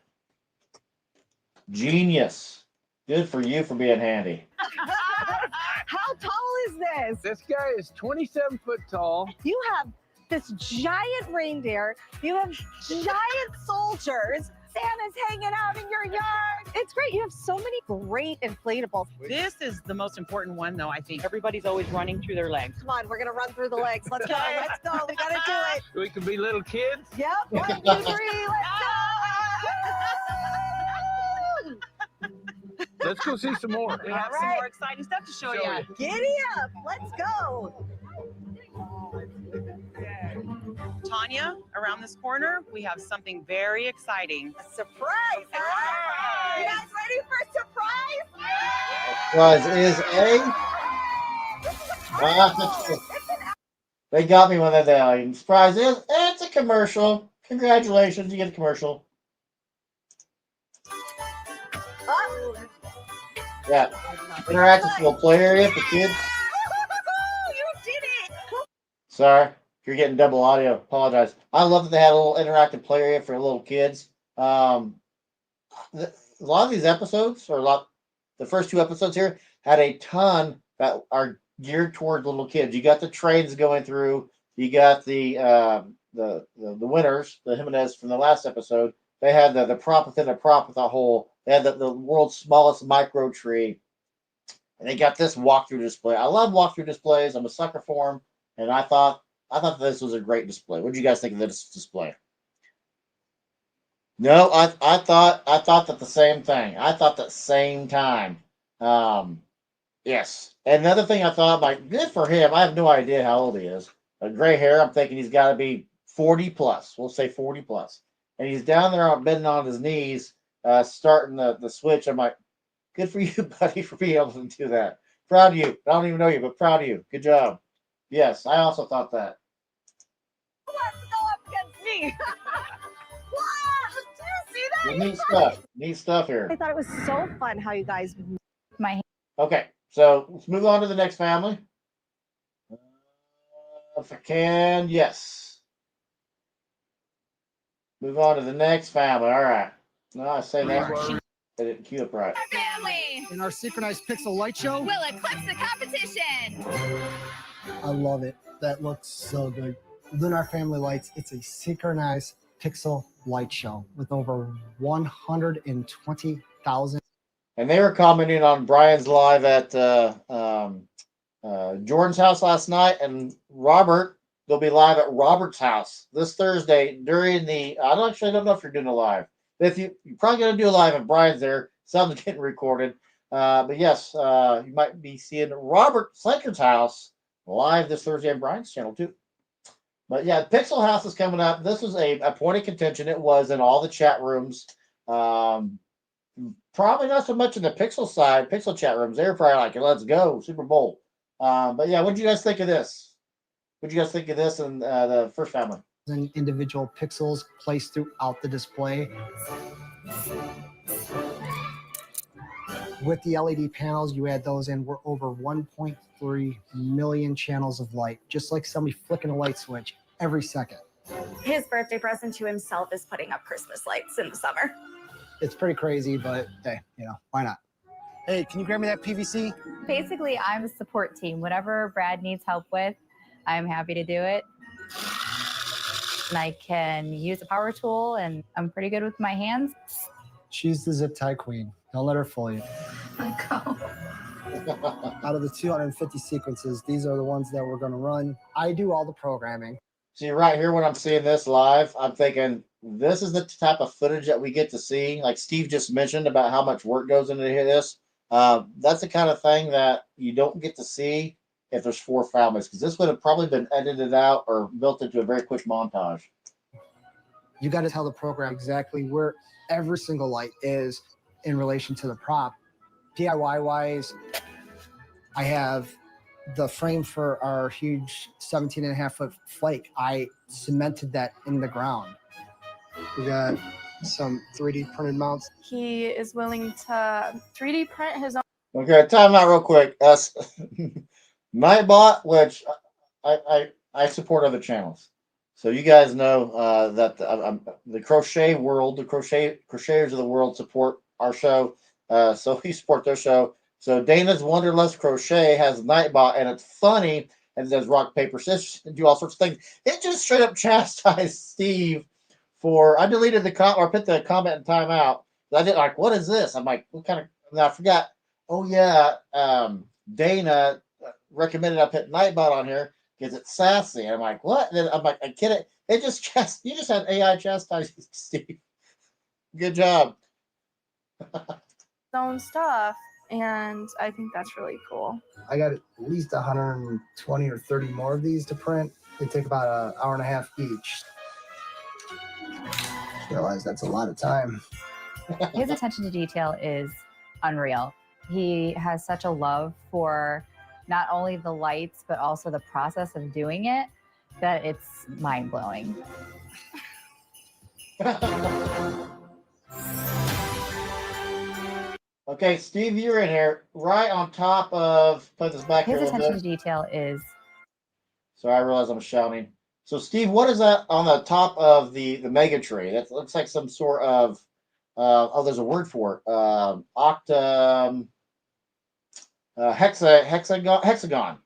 genius. Good for you for being handy. How tall is this? This guy is 27 foot tall. You have this giant reindeer. You have giant soldiers. Santa's hanging out in your yard. It's great. You have so many great inflatables. This is the most important one, though, I think. Everybody's always running through their legs. Come on, we're going to run through the legs. Let's go. Let's go. We got to do it. We could be little kids. Yep. 1, 2, 3. Let's go. Let's go see some more. We have some more exciting stuff to show you. Giddy up. Let's go. Tanya, around this corner, we have something very exciting. A surprise! Huh? You guys ready for a surprise? Surprise is they got me when they died. Surprise is it's a commercial. Congratulations, you get a commercial. Yeah. Interactive little play area for kids. You did it! Sorry, you're getting double audio. Apologize. I love that they had a little interactive play area for little kids. A lot of these episodes, the first 2 episodes here, had a ton that are geared toward little kids. You got the trains going through. You got the winners, the Jimenez from the last episode. They had the prop within a prop with a hole. They had the world's smallest micro tree. And they got this walkthrough display. I love walkthrough displays. I'm a sucker for them. And I thought this was a great display. What did you guys think of this display? No, I thought that the same thing. I thought that same time. Yes. Another thing I thought, like, good for him. I have no idea how old he is. Gray hair. I'm thinking he's got to be 40 plus. We'll say 40 plus. And he's down there bending on his knees, starting the switch. I'm like, good for you, buddy, for being able to do that. Proud of you. I don't even know you, but proud of you. Good job. Yes, I also thought that. Who wants to go up against me? Wow, do you see that? Neat stuff. Neat stuff here. I thought it was so fun how you guys. Okay, so let's move on to the next family. If I can, yes. Move on to the next family. All right. No, I say that. I didn't cue up right. Family. In our synchronized pixel light show. Will eclipse the competition. I love it. That looks so good. Lunar Family Lights. It's a synchronized pixel light show with over 120,000. And they were commenting on Brian's live at Jordan's house last night, and Robert, they'll be live at Robert's house this Thursday during the. I don't know if you're doing a live. If you're probably going to do a live and Brian's there, something's getting recorded. But yes, you might be seeing Robert Slanker's house live this Thursday on Brian's channel too. But yeah, Pixel House is coming up. This was a point of contention. It was in all the chat rooms. Probably not so much in the Pixel side, Pixel chat rooms. They were probably like, let's go, Super Bowl. But yeah, what did you guys think of this? What did you guys think of this and the first family? And individual pixels placed throughout the display. With the LED panels, you add those in, we're over 1.3 million channels of light, just like somebody flicking a light switch every second. His birthday present to himself is putting up Christmas lights in the summer. It's pretty crazy, but hey, why not? Hey, can you grab me that PVC? Basically, I'm a support team. Whatever Brad needs help with, I'm happy to do it. And I can use a power tool, and I'm pretty good with my hands. She's the zip tie queen. Don't let her fool you. Out of the 250 sequences, these are the ones that we're going to run. I do all the programming. See, right here, when I'm seeing this live, I'm thinking this is the type of footage that we get to see. Like Steve just mentioned about how much work goes into this. That's the kind of thing that you don't get to see if there's 4 families, because this would have probably been edited out or built into a very quick montage. You got to tell the program exactly where every single light is in relation to the prop. DIY wise, I have the frame for our huge 17.5-foot flake. I cemented that in the ground. We got some 3D printed mounts. He is willing to 3D print his own. Okay, time out real quick. Nightbot, which I support other channels. So you guys know that the crochet world, the crocheters of the world support our show. So we support their show. So Dana's Wonderlust Crochet has Nightbot, and it's funny, and it does rock, paper, scissors, and do all sorts of things. It just straight up chastised Steve for, I deleted the comment, or put the comment in timeout. I did like, what is this? I'm like, what kind of, and I forgot. Oh yeah, Dana recommended I put Nightbot on here because it's sassy. I'm like, what? And then I'm like, I kid it. It just you just had AI chastise Steve. Good job. Own stuff, and I think that's really cool. I got at least 120 or 30 more of these to print. They take about an hour and a half each. Realize that's a lot of time. His attention to detail is unreal. He has such a love for not only the lights, but also the process of doing it, that it's mind-blowing. Okay, Steve, you're in here right on top of, put this back here His a little attention bit. to detail is... Sorry, I realize I'm shouting. So, Steve, what is that on the top of the mega tree? That looks like some sort of, there's a word for it. Hexagon.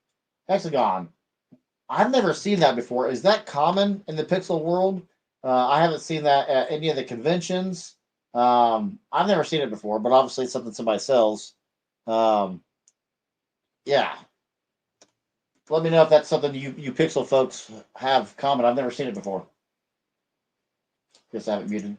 I've never seen that before. Is that common in the pixel world? I haven't seen that at any of the conventions. I've never seen it before, but obviously it's something somebody sells. Yeah. Let me know if that's something you pixel folks have common. I've never seen it before. Guess I haven't muted.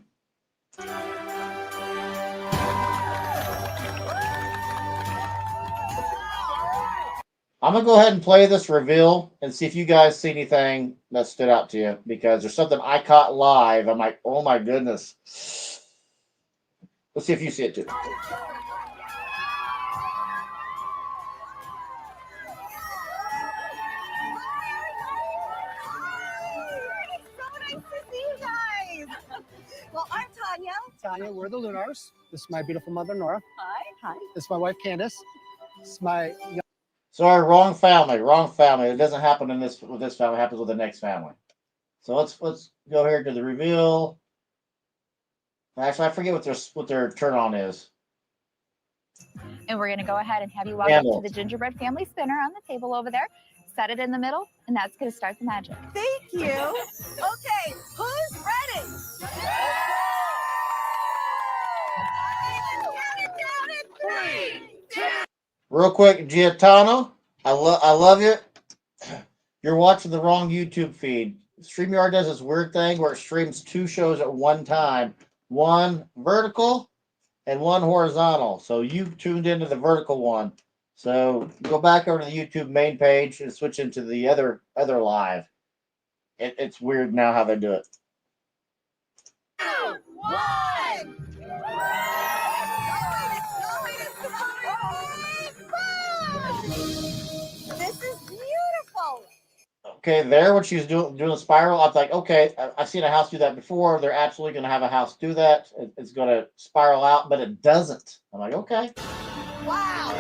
I'm going to go ahead and play this reveal and see if you guys see anything that stood out to you, because there's something I caught live. I'm like, oh my goodness. Let's see if you see it too. Well, I'm Tanya. Tanya, we're the Lunars. This is my beautiful mother, Nora. Hi. Hi. This is my wife, Candace. This is my young... Sorry, wrong family. It doesn't happen with this family. It happens with the next family. So let's go here to the reveal. Actually, I forget what their turn on is. And we're going to go ahead and have you walk up to the gingerbread family spinner on the table over there. Set it in the middle, and that's going to start the magic. Thank you. Okay, who's ready? Real quick, Giatano, I love you. You're watching the wrong YouTube feed. StreamYard does this weird thing where it streams two shows at one time, one vertical and one horizontal. So you tuned into the vertical one. So go back over to the YouTube main page and switch into the other live. It's weird now how they do it. 2, 1. This is beautiful. Okay, there when she was doing the spiral, I was like, okay, I've seen a house do that before. They're absolutely going to have a house do that. It's going to spiral out, but it doesn't. I'm like, okay. Wow.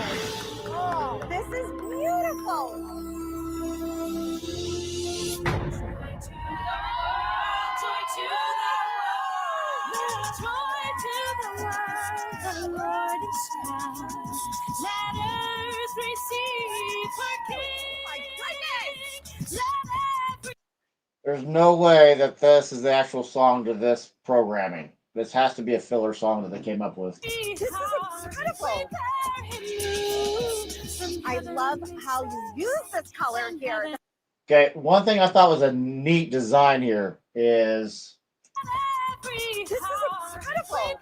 Oh, this is beautiful. There's no way that this is the actual song to this programming. This has to be a filler song that they came up with. This is incredible. I love how you use this color here. Okay, one thing I thought was a neat design here is... This is incredible.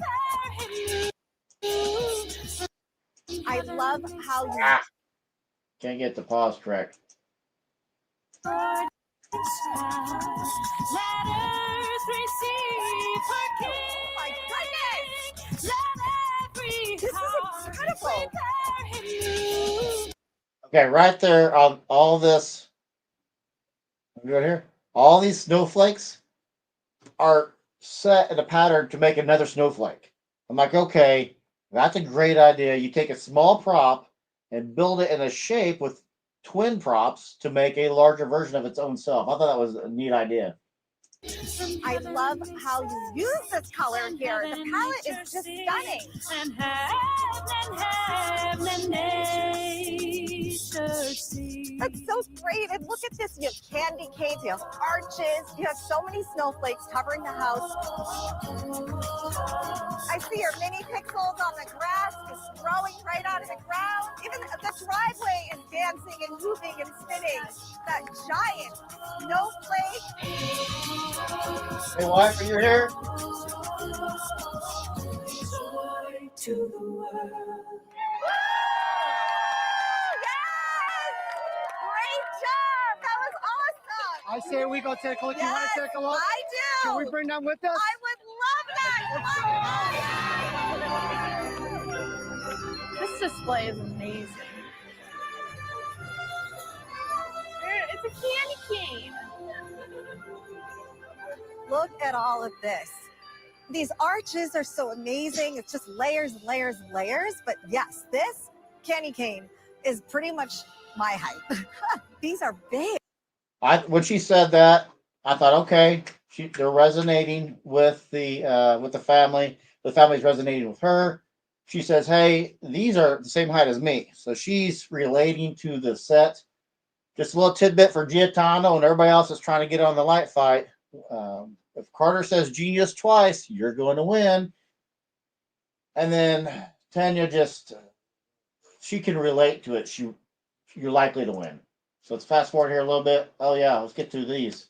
I love how you... Can't get the pause correct. Okay, right there on all this. Right here. All these snowflakes are set in a pattern to make another snowflake. I'm like, okay, that's a great idea. You take a small prop and build it in a shape with twin props to make a larger version of its own self. I thought that was a neat idea. I love how you use this color here. The palette is just stunning. That's so great. And look at this. You have candy canes, you have arches, you have so many snowflakes covering the house. I see your mini pixels on the grass just growing right out of the ground. Even the driveway is dancing and moving and spinning. That giant snowflake. Hey, wife, are you here? To the world. Yes! Great job! That was awesome! I I say we go take a look. You want to take a look? I do. Can we bring them with us? I would love that. This display is amazing. It's a candy cane. Look at all of this. These arches are so amazing. It's just layers and layers and layers. But yes, this candy cane is pretty much my height. These are big. When she said that, I thought, okay, they're resonating with the family. The family's resonating with her. She says, hey, these are the same height as me. So she's relating to the set. Just a little tidbit for Giotano and everybody else that's trying to get on the light fight. If Carter says genius twice, you're going to win. And then Tanya she can relate to it. You're likely to win. So let's fast forward here a little bit. Oh yeah, let's get to these.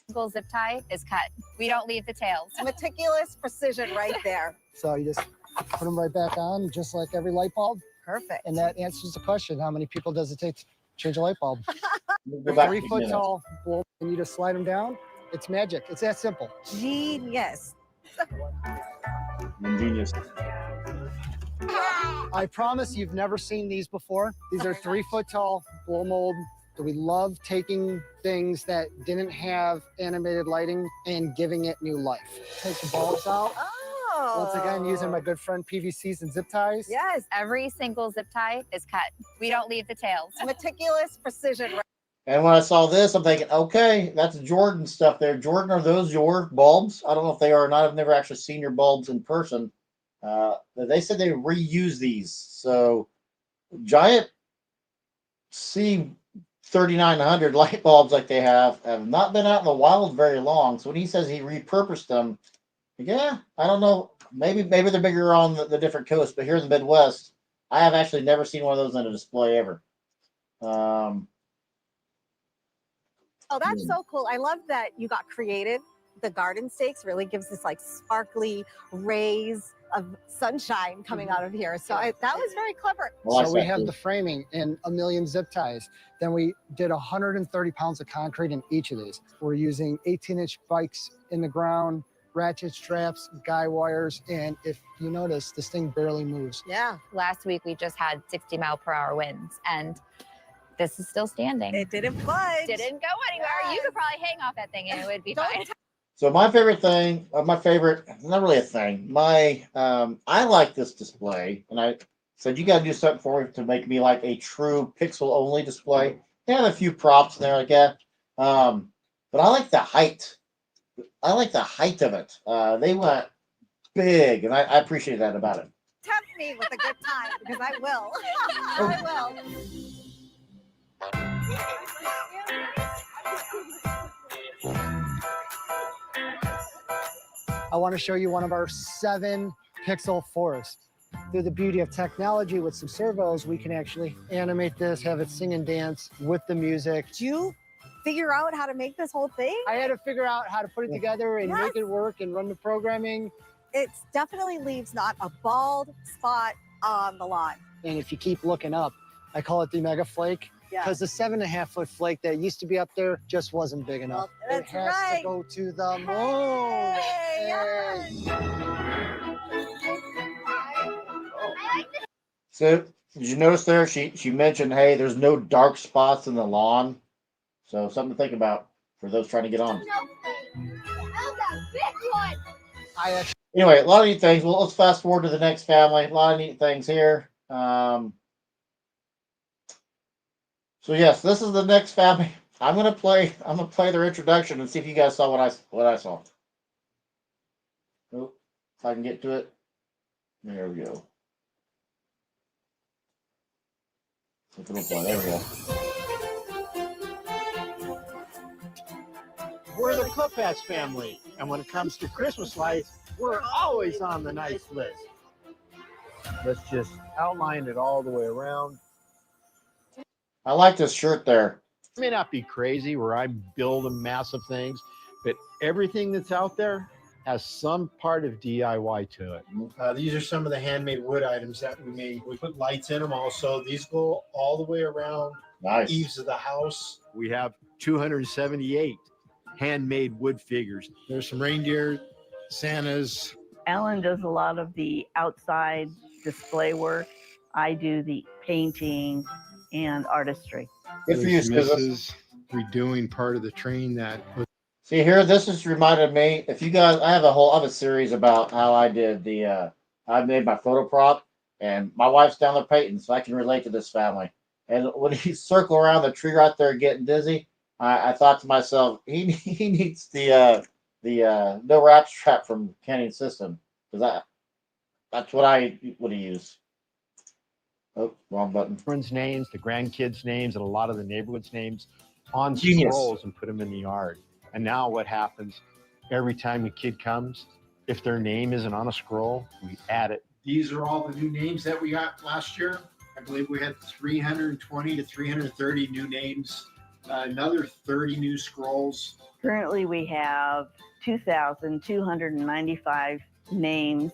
Single zip tie is cut. We don't leave the tails. Meticulous precision right there. So you just put them right back on, just like every light bulb. Perfect. And that answers the question: how many people does it take to change a light bulb? Go They're back 3 to foot Jimenez. tall, and you just slide them down. It's magic. It's that simple. Genius. Genius. I promise you've never seen these before. These are 3 foot tall blow mold. We love taking things that didn't have animated lighting and giving it new life. Take the bulbs out. Oh. Once again, using my good friend PVCs and zip ties. Yes. Every single zip tie is cut. We don't leave the tails. Meticulous precision. And when I saw this, I'm thinking, okay, that's Jordan stuff there. Jordan, are those your bulbs? I don't know if they are or not. I've never actually seen your bulbs in person. They said they reuse these. So giant C3900 light bulbs like they have not been out in the wild very long. So when he says he repurposed them, yeah, I don't know. Maybe they're bigger on the different coasts, but here in the Midwest, I have actually never seen one of those in a display ever. Oh, that's so cool. I love that you got creative. The garden stakes really gives this like sparkly rays of sunshine coming out of here. So that was very clever. So we have the framing and a million zip ties. Then we did 130 pounds of concrete in each of these. We're using 18-inch spikes in the ground, ratchet straps, guy wires, and if you notice, this thing barely moves. Yeah. Last week we just had 60-mile-per-hour winds, and this is still standing. It didn't budge. Didn't go anywhere. Yes. You could probably hang off that thing and it would be fine. So my favorite thing, not really a thing. I like this display, and I said you got to do something for me to make me like a true pixel only display. They have a few props in there like that, but I like the height. I like the height of it. They went big, and I appreciate that about it. Tempt me with a good time because I will. I will. I want to show you one of our 7 pixel forests. Through the beauty of technology with some servos, we can actually animate this, have it sing and dance with the music. Did you figure out how to make this whole thing? I had to figure out how to put it together and make it work and run the programming. It definitely leaves not a bald spot on the lawn. And if you keep looking up, I call it the mega flake. Because the 7.5-foot flake that used to be up there just wasn't big enough. Well, it has to go to the moon. So did you notice there? She mentioned, hey, there's no dark spots in the lawn. So something to think about for those trying to get on. Anyway, a lot of neat things. Well, let's fast forward to the next family. A lot of neat things here. So yes, this is the next family. I'm gonna play their introduction and see if you guys saw what I saw. Oh, if I can get to it. There we go. If it'll play. There we go. We're the Copatz family, and when it comes to Christmas lights, we're always on the nice list. Let's just outline it all the way around. I like this shirt there. It may not be crazy where I'm building massive things, but everything that's out there has some part of DIY to it. These are some of the handmade wood items that we made. We put lights in them also. These go all the way around nice. eaves of the house. We have 278 handmade wood figures. There's some reindeer, Santas. Alan does a lot of the outside display work. I do the painting and artistry. Good for you, Mrs. Redoing part of the train that was. See here, this has reminded me. If you guys, I have a series about how I did the. I made my photo prop, and my wife's down there painting, so I can relate to this family. And when he circle around the tree right there, getting dizzy, I thought to myself, he needs the no wrap strap from Canyon System, because that's what I would use. Oh, wrong button. Children's names, the grandkids' names, and a lot of the neighborhoods' names on Genius. scrolls and put them in the yard. And now what happens, every time a kid comes, if their name isn't on a scroll, we add it. These are all the new names that we got last year. I believe we had 320 to 330 new names, another 30 new scrolls. Currently, we have 2,295 names.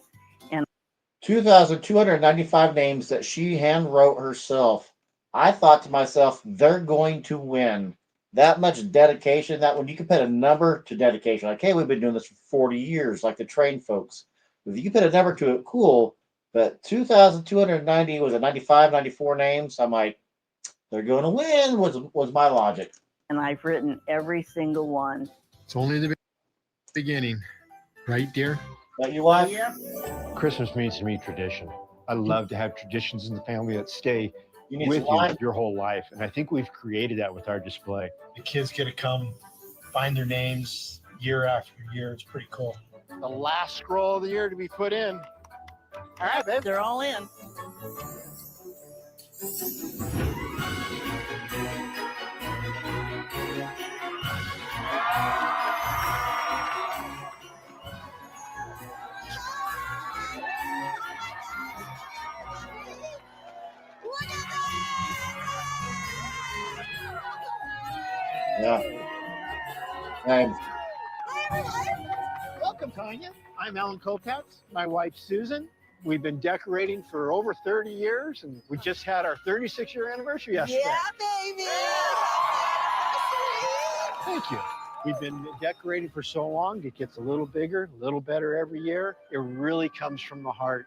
2,295 names that she hand wrote herself. I thought to myself, they're going to win. That much dedication, that when you can put a number to dedication, like, hey, we've been doing this for 40 years, like the train folks. If you put a number to it, cool. But 2,290 was it 95, 94 names? I'm like, they're going to win, was my logic. And I've written every single one. It's only the beginning, right, dear? That your wife? Yeah. Christmas means to me tradition. I love to have traditions in the family that stay need with some you wine? your whole life. And I think we've created that with our display. The kids get to come find their names year after year. It's pretty cool. The last scroll of the year to be put in. All right, babe. They're all in. Yeah. And Welcome, Tanya. I'm Alan Copatz. My wife, Susan. We've been decorating for over 30 years, and we just had our 36-year anniversary yesterday. baby. Thank you. We've been decorating for so long. It gets a little bigger, a little better every year. It really comes from the heart.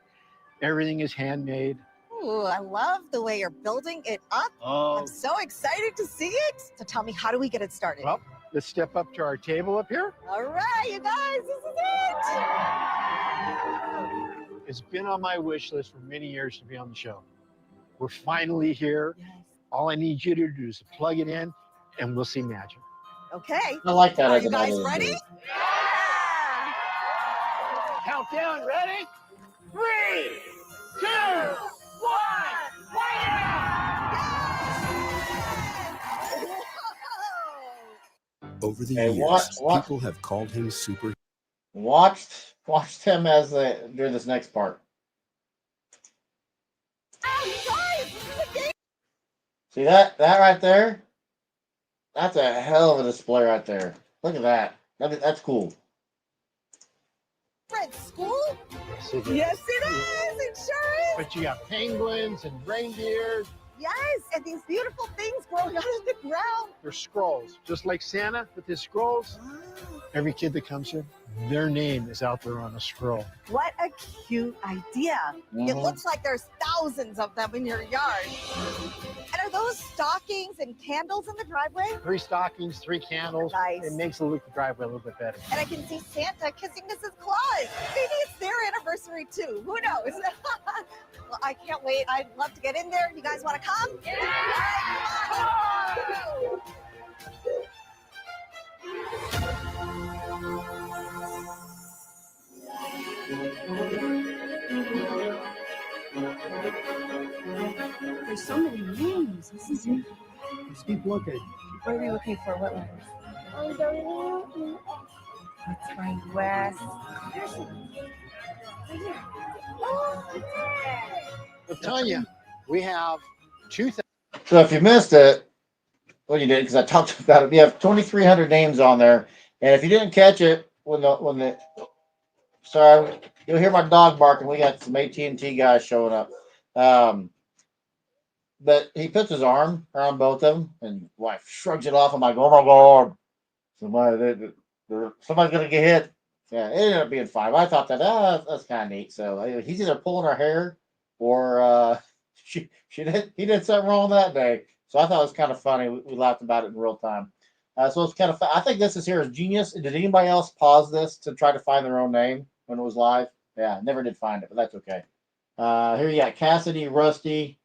Everything is handmade. Ooh, I love the way you're building it up. Oh. I'm so excited to see it. So tell me, how do we get it started? Well, let's step up to our table up here. All right, you guys, this is it. It's been on my wish list for many years to be on the show. We're finally here. Yes. All I need you to do is plug it in, and we'll see magic. Okay. I like that. Are as you an guys idea. ready? Countdown, ready? 3, 2, 1, Over the Hey, years, what? people have called him super. Watched him as during this next part. See that right there? That's a hell of a display right there. Look at that. That's cool. Fred, school? Yes, Yes, it is. It sure is. But you got penguins and reindeer. Yes, and these beautiful things growing out of the ground. They're scrolls. Just like Santa with his scrolls. Every kid that comes here, their name is out there on a scroll. What a cute idea. It looks like there's thousands of them in your yard. And are those stockings and candles in the driveway? 3 stockings, 3 candles. Nice. It makes the driveway a little bit better. And I can see Santa kissing Mrs. Claus. Maybe it's their anniversary too. Who knows? Well, I can't wait. I'd love to get in there. You guys want to come? Yeah! There's so many names. This is it. Let's keep looking. What are we looking for? What letters? Let's find West. Well, Tanya, we have 2,000. So if you missed it, well, you did because I talked about it. We have 2,300 names on there, and if you didn't catch it sorry, you'll hear my dog barking. We got some AT&T guys showing up. but he puts his arm around both of them, and wife shrugs it off. I'm like, oh my god, somebody's gonna get hit. Yeah, it ended up being fine. I thought that's kind of neat. So he's either pulling her hair or he did something wrong that day. So I thought it was kind of funny. We laughed about it in real time. So it's kind of fun. I think this is here is genius. Did anybody else pause this to try to find their own name when it was live? Yeah, never did find it, but that's okay. Here you got Cassidy, Rusty,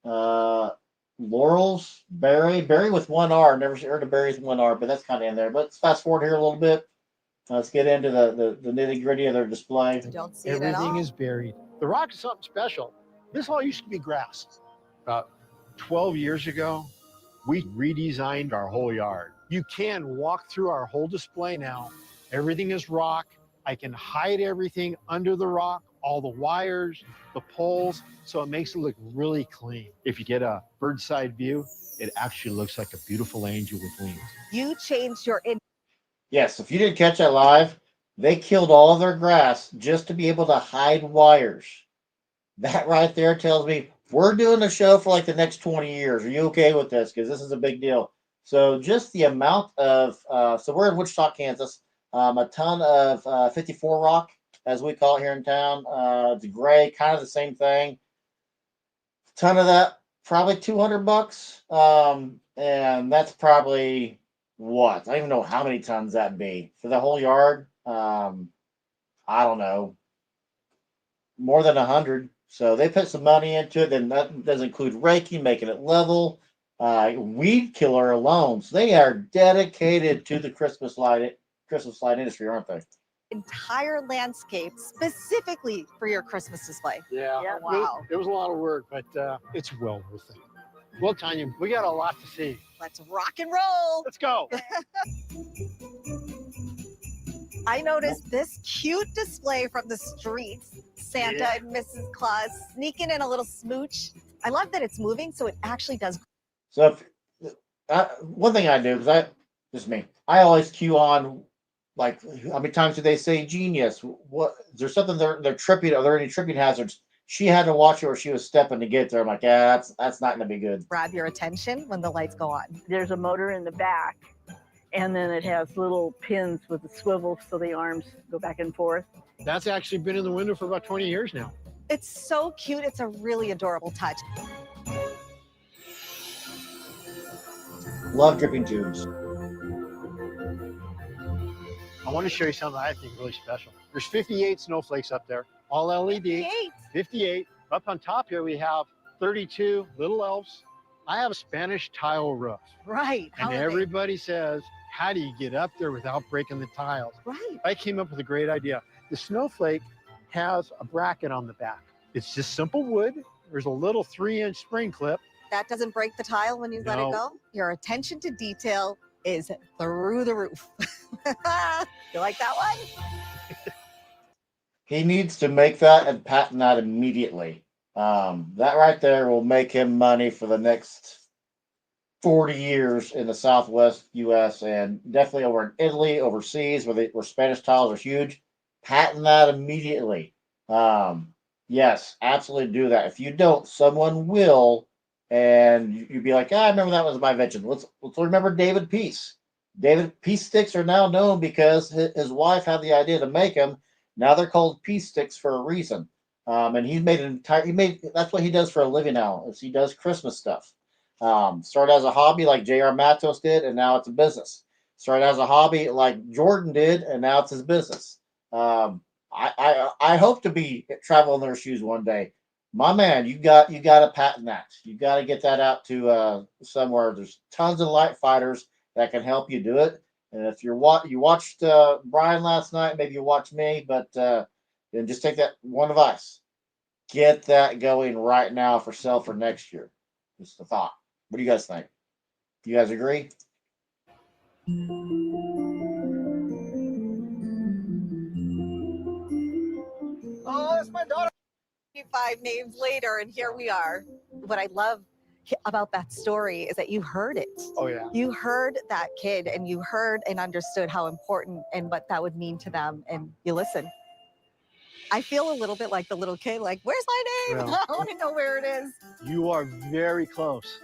Laurels, Barry with one R. Never heard of Barry with one R, but that's kind of in there. But let's fast forward here a little bit. Let's get into the nitty gritty of their display. Don't see it at Everything all. is buried. The rock is something special. This all used to be grass. About 12 years ago, we redesigned our whole yard. You can walk through our whole display now. Everything is rock. I can hide everything under the rock, all the wires, the poles, so it makes it look really clean. If you get a bird's eye view, it actually looks like a beautiful angel with wings. You changed your Yes, if you didn't catch that live, they killed all of their grass just to be able to hide wires. That right there tells me we're doing a show for like the next 20 years. Are you okay with this? Because this is a big deal. So just the amount of, so we're in Wichita, Kansas, a ton of 54 rock, as we call it here in town. It's gray, kind of the same thing. Ton of that, probably $200. And that's probably what? I don't even know how many tons that'd be for the whole yard. I don't know. More than 100. So they put some money into it. Then that does include raking, making it level, weed killer alone. So they are dedicated to the Christmas light industry, aren't they? entire landscape specifically for your Christmas display. Yeah. Wow. It was a lot of work, but it's well worth it. Well, Tanya, we got a lot to see. Let's rock and roll. Let's go. I noticed this cute display from the streets. Santa and Mrs. Claus sneaking in a little smooch. I love that it's moving, so it actually does. So one thing I do, because just me, I always cue on, like, how many times do they say genius? What is there something they're tripping? Are there any tripping hazards? She had to watch it or she was stepping to get there. I'm like, yeah, that's not going to be good. Grab your attention when the lights go on. There's a motor in the back, and then it has little pins with the swivel so the arms go back and forth. That's actually been in the window for about 20 years now. It's so cute. It's a really adorable touch. Love dripping tubes. I want to show you something I think really special. There's 58 snowflakes up there, all LED. 58. Up on top here we have 32 little elves. I have a Spanish tile roof. Right. And everybody says, how do you get up there without breaking the tiles? Right. I came up with a great idea. The snowflake has a bracket on the back. It's just simple wood. There's a little 3-inch spring clip. That doesn't break the tile when you let it go? Your attention to detail is through the roof. You like that one? He needs to make that and patent that immediately. That right there will make him money for the next 40 years in the Southwest U.S. and definitely over in Italy, overseas, where Spanish tiles are huge. Patent that immediately. Yes, absolutely do that. If you don't, someone will, and you'd be like, I remember that was my invention. Let's remember David Peace. David Peace sticks are now known because his wife had the idea to make them. Now they're called Peace sticks for a reason. And he's made that's what he does for a living now, is he does Christmas stuff. Started as a hobby like J.R. Matos did, and now it's a business. Started as a hobby like Jordan did, and now it's his business. I hope to be travel in their shoes one day. My man, you got to patent that. You got to get that out to somewhere. There's tons of light fighters that can help you do it. And if you watched Brian last night, maybe you watched me, but then just take that one advice. Get that going right now for sale for next year. Just a thought. What do you guys think? Do you guys agree? Oh, that's my daughter. 5 names later, and here we are. What I love about that story is that you heard it. Oh, yeah. You heard that kid, and you heard and understood how important and what that would mean to them, and you listen. I feel a little bit like the little kid, like, where's my name? Well, I want to know where it is. You are very close.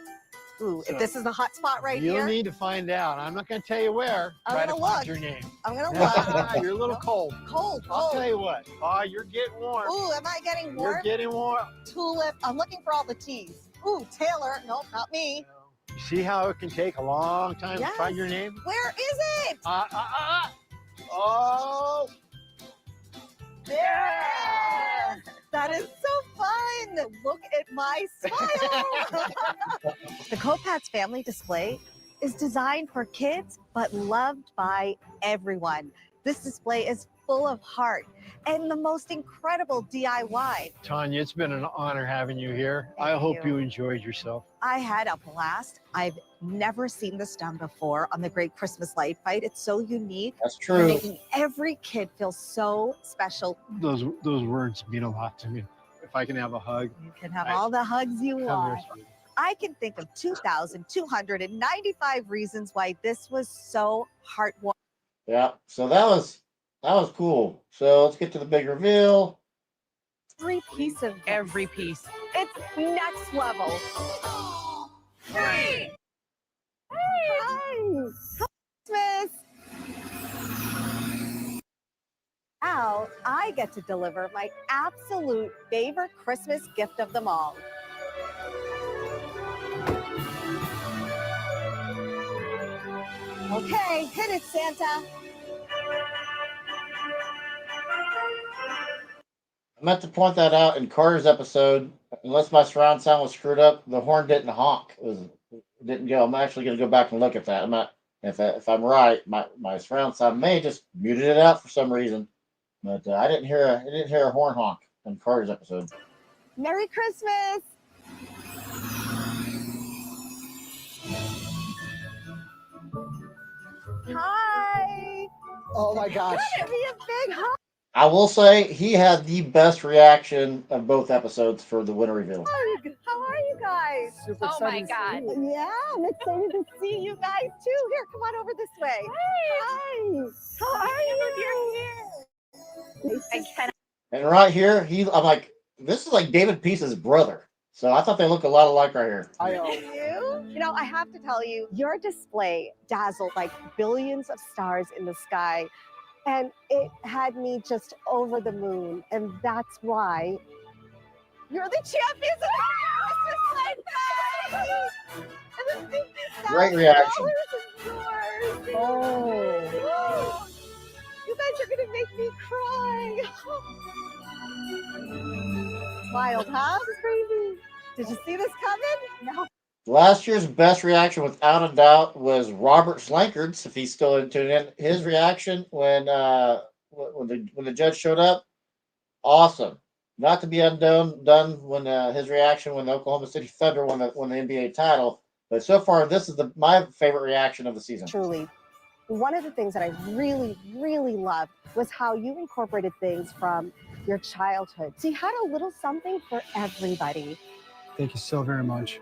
Ooh, So, if this is the hot spot right you'll here. need to find out. I'm not going to tell you where. I'm Try gonna to find look. your name. I'm going to look. You're a little cold. Cold. I'll tell you what. Oh, you're getting warm. Ooh, am I getting warm? You're getting warm. Tulip. I'm looking for all the T's. Ooh, Taylor. Nope, not me. You see how it can take a long time to find your name? Where is it? Oh! There! That is so fun. Look at my smile. The Copatz family display is designed for kids, but loved by everyone. This display is full of heart and the most incredible DIY. Tanya, it's been an honor having you here. I hope you enjoyed yourself. I had a blast. I've never seen this done before on the Great Christmas Light Fight. It's so unique. That's You're true. making every kid feel so special. Those words mean a lot to me. If I can have a hug. You can have all the hugs you Come want. here, sweetie. I can think of 2,295 reasons why this was so heartwarming. Yeah. So that was cool. So let's get to the big reveal. Every piece of every piece. It's next level. Hey! Hi! Christmas! Now I get to deliver my absolute favorite Christmas gift of them all. Okay, hit it, Santa. I meant to point that out in Carter's episode. Unless my surround sound was screwed up, the horn didn't honk. It didn't go. I'm actually going to go back and look at that. I'm not. If I'm right, my surround sound may just muted it out for some reason, but I didn't hear a horn honk in Carter's episode. Merry Christmas! Hi! Oh my gosh. Give me a big hug! I will say he had the best reaction of both episodes for the winner reveal. How are you guys? Super Oh my excited to God. see you. Yeah, I'm excited to see you guys too. Here, come on over this way. Hi. How are you? I cannot. And right here, I'm like, this is like David Peace's brother. So I thought they look a lot alike right here. You know, I have to tell you, your display dazzled like billions of stars in the sky. And it had me just over the moon. And that's why you're the champions of the Christmas Light Fight! And the $50,000 Great reaction. is yours. Oh. You guys are gonna make me cry. Wild, huh? This is crazy. Did you see this coming? No. Last year's best reaction, without a doubt, was Robert Slankards. If he's still tuning in, his reaction when the judge showed up, awesome. Not to be done when his reaction when Oklahoma City Thunder won the NBA title. But so far, this is my favorite reaction of the season. Truly. One of the things that I really, really loved was how you incorporated things from your childhood. So you had a little something for everybody. Thank you so very much.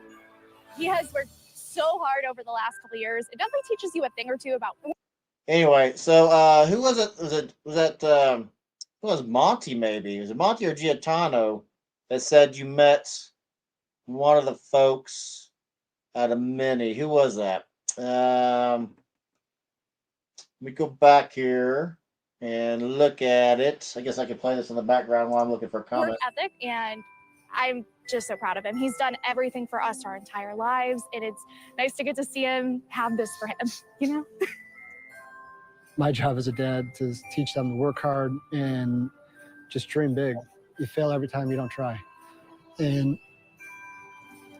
He has worked so hard over the last couple of years. It definitely teaches you a thing or two about. Anyway, so who was it? Who was Monty? Maybe was it Monty or Giatano that said you met one of the folks at a mini? Who was that? Let me go back here and look at it. I guess I could play this in the background while I'm looking for a comment. Work ethic, and I'm just so proud of him. He's done everything for us our entire lives, and it's nice to get to see him have this for him, you know? My job as a dad is to teach them to work hard and just dream big. You fail every time you don't try. And,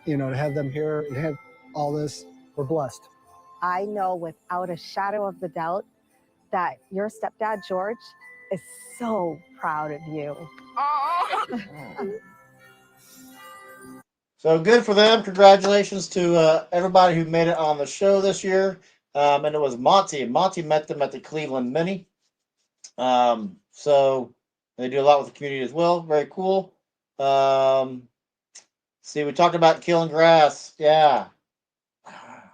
you know, to have them here and have all this, we're blessed. I know without a shadow of the doubt that your stepdad, George, is so proud of you. So good for them. Congratulations to everybody who made it on the show this year. And it was Monty. Monty met them at the Cleveland Mini. So they do a lot with the community as well. Very cool. See, we talked about killing grass. Yeah.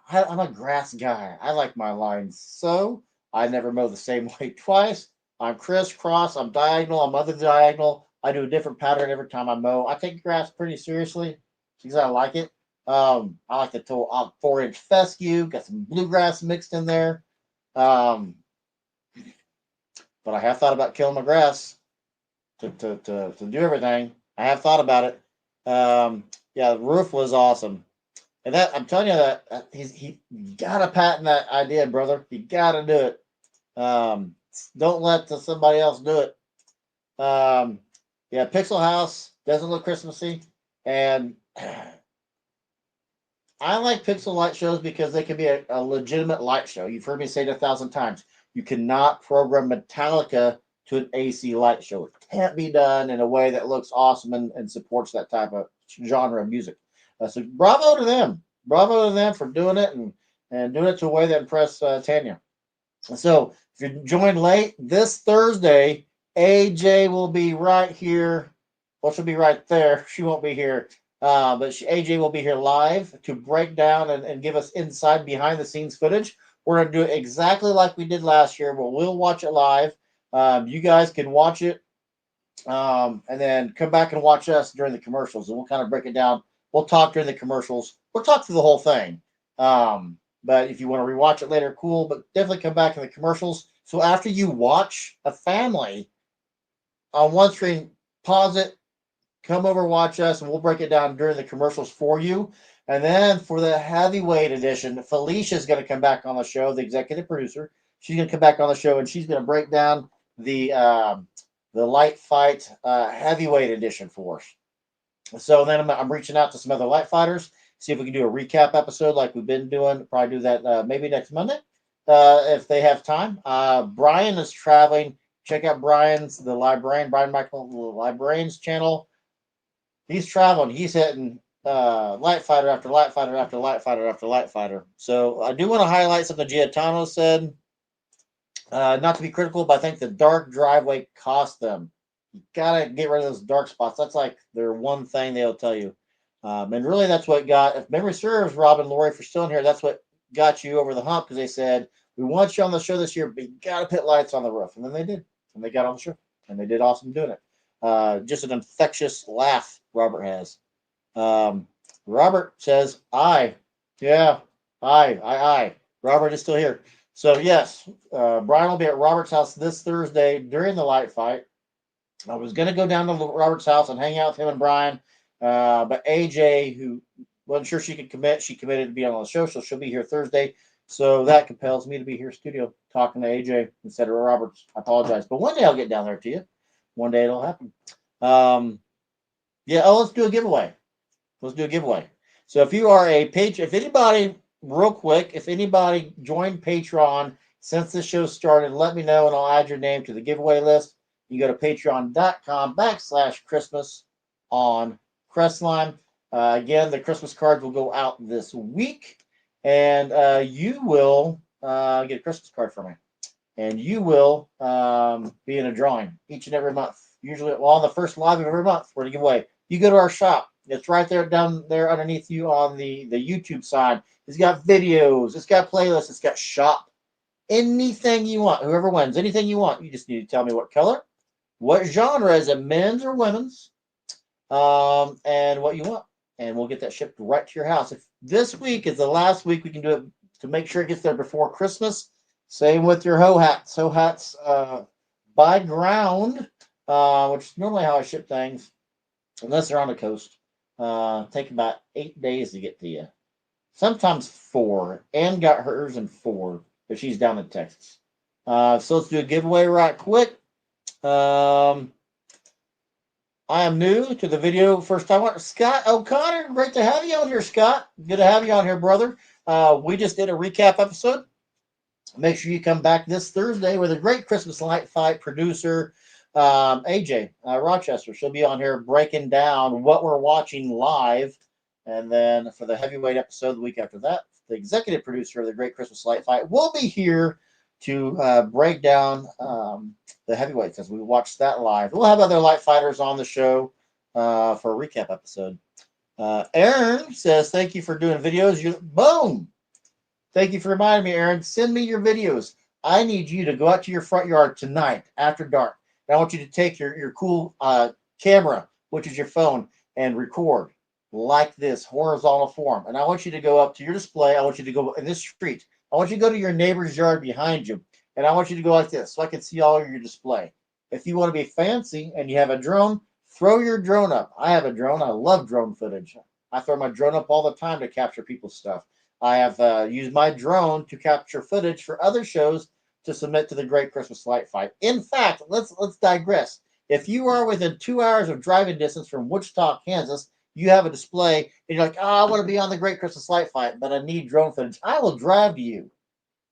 I'm a grass guy. I like my lines. So I never mow the same way twice. I'm crisscross, I'm diagonal, I'm other diagonal. I do a different pattern every time I mow. I take grass pretty seriously because I like it. I like the 4-inch fescue, got some bluegrass mixed in there. But I have thought about killing my grass to do everything. I have thought about it. Yeah, the roof was awesome. And that I'm telling you that he gotta patent that idea, brother. You gotta do it. Don't let somebody else do it. Yeah, Pixel House doesn't look Christmassy, and I like Pixel light shows because they can be a legitimate light show. You've heard me say it 1,000 times. You cannot program Metallica to an AC light show. It can't be done in a way that looks awesome and supports that type of genre of music. So bravo to them. Bravo to them for doing it and doing it to a way that impressed Tanya. So if you joined late, this Thursday, AJ will be right here. Well, she'll be right there. She won't be here. But AJ will be here live to break down and give us inside behind the scenes footage. We're going to do it exactly like we did last year. We'll watch it live. You guys can watch it and then come back and watch us during the commercials, and we'll kind of break it down. We'll talk during the commercials. We'll talk through the whole thing. But if you want to rewatch it later, cool. But definitely come back in the commercials. So after you watch a family on one screen, pause it, come over, watch us, and we'll break it down during the commercials for you. And then for the heavyweight edition, Felicia is going to come back on the show, the executive producer. She's going to come back on the show, and she's going to break down the light fight heavyweight edition for us. So then I'm reaching out to some other light fighters, see if we can do a recap episode like we've been doing. Probably do that maybe next Monday if they have time. Brian is traveling. Check out Brian Michael, the Librarian's channel. He's traveling. He's hitting light fighter after light fighter after light fighter after light fighter. So I do want to highlight something Giatano said. Not to be critical, but I think the dark driveway cost them. You gotta get rid of those dark spots. That's like their one thing they'll tell you. And really, that's what got, if memory serves, Rob and Lori, for still in here, that's what got you over the hump, because they said, we want you on the show this year, but you got to put lights on the roof. And then they did. And they got on the show. And they did awesome doing it. Just an infectious laugh Robert has. Robert says, aye. Yeah, aye. Robert is still here. So, yes, Brian will be at Robert's house this Thursday during the light fight. I was going to go down to Robert's house and hang out with him and Brian. But AJ, who wasn't sure she could commit, she committed to be on the show, so she'll be here Thursday. So that compels me to be here in studio talking to AJ instead of Roberts. I apologize. But one day I'll get down there to you. One day it'll happen. Let's do a giveaway. So if you are a patron, if anybody, real quick, if anybody joined Patreon since the show started, let me know and I'll add your name to the giveaway list. You go to patreon.com/Christmas on Crestline. Again, the Christmas cards will go out this week, and you will get a Christmas card from me. And you will be in a drawing each and every month. Usually, on the first live of every month, we're going to give away. You go to our shop. It's right there, down there underneath you on the YouTube side. It's got videos. It's got playlists. It's got shop. Anything you want. Whoever wins, anything you want. You just need to tell me what color, what genre, is it men's or women's, and what you want. And we'll get that shipped right to your house. If this week is the last week we can do it to make sure it gets there before Christmas, same with your hoe hats. Hoe hats by ground, which is normally how I ship things, unless they're on the coast. Take about 8 days to get to you. Sometimes 4. Ann got hers in 4, but she's down in Texas. So let's do a giveaway right quick. I am new to the video. First time. Scott O'Connor, great to have you on here, Scott. Good to have you on here, brother. We just did a recap episode. Make sure you come back this Thursday with a great Christmas light fight producer, AJ Rochester. She'll be on here breaking down what we're watching live. And then for the heavyweight episode the week after that, the executive producer of the Great Christmas Light Fight will be here to break down the heavyweights as we watch that live. We'll have other light fighters on the show for a recap episode. Aaron says, thank you for doing videos. Boom! Thank you for reminding me, Aaron. Send me your videos. I need you to go out to your front yard tonight after dark. And I want you to take your cool camera, which is your phone, and record like this horizontal form. And I want you to go up to your display. I want you to go in this street. I want you to go to your neighbor's yard behind you. And I want you to go like this so I can see all of your display. If you want to be fancy and you have a drone, throw your drone up. I have a drone. I love drone footage. I throw my drone up all the time to capture people's stuff. I have used my drone to capture footage for other shows to submit to the Great Christmas Light Fight. In fact, let's digress. If you are within 2 hours of driving distance from Wichita, Kansas, you have a display, and you're like, oh, I want to be on the Great Christmas Light Fight, but I need drone footage. I will drive to you,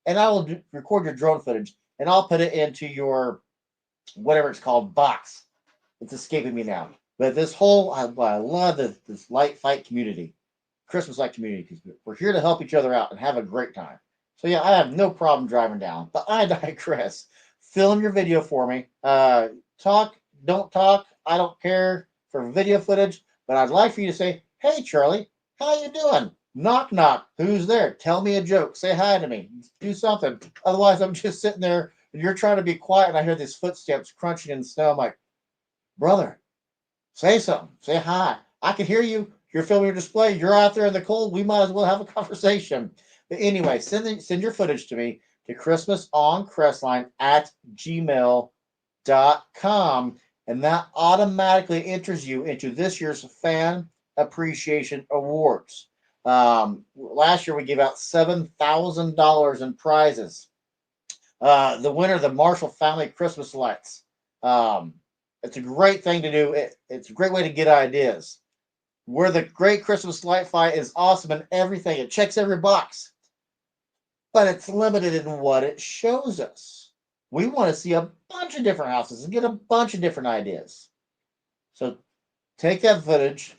and I will record your drone footage, and I'll put it into your whatever it's called box. It's escaping me now. But this whole, I love this light fight community, Christmas light community, because we're here to help each other out and have a great time. So yeah, I have no problem driving down, but I digress. Film your video for me. Talk, don't talk. I don't care for video footage, but I'd like for you to say, hey, Charlie, how you doing? Knock, knock. Who's there? Tell me a joke. Say hi to me. Do something. Otherwise, I'm just sitting there and you're trying to be quiet and I hear these footsteps crunching in the snow. I'm like, brother, say something. Say hi. I can hear you. You're filming your display. You're out there in the cold. We might as well have a conversation. But anyway, send your footage to me to christmasoncrestline@gmail.com, and that automatically enters you into this year's Fan Appreciation Awards. Last year we gave out $7,000 in prizes. The winner, the Marshall Family Christmas Lights. It's a great thing to do. It's a great way to get ideas. Where the Great Christmas Light Fight is awesome and everything. It checks every box. But it's limited in what it shows us. We want to see a bunch of different houses and get a bunch of different ideas. So take that footage,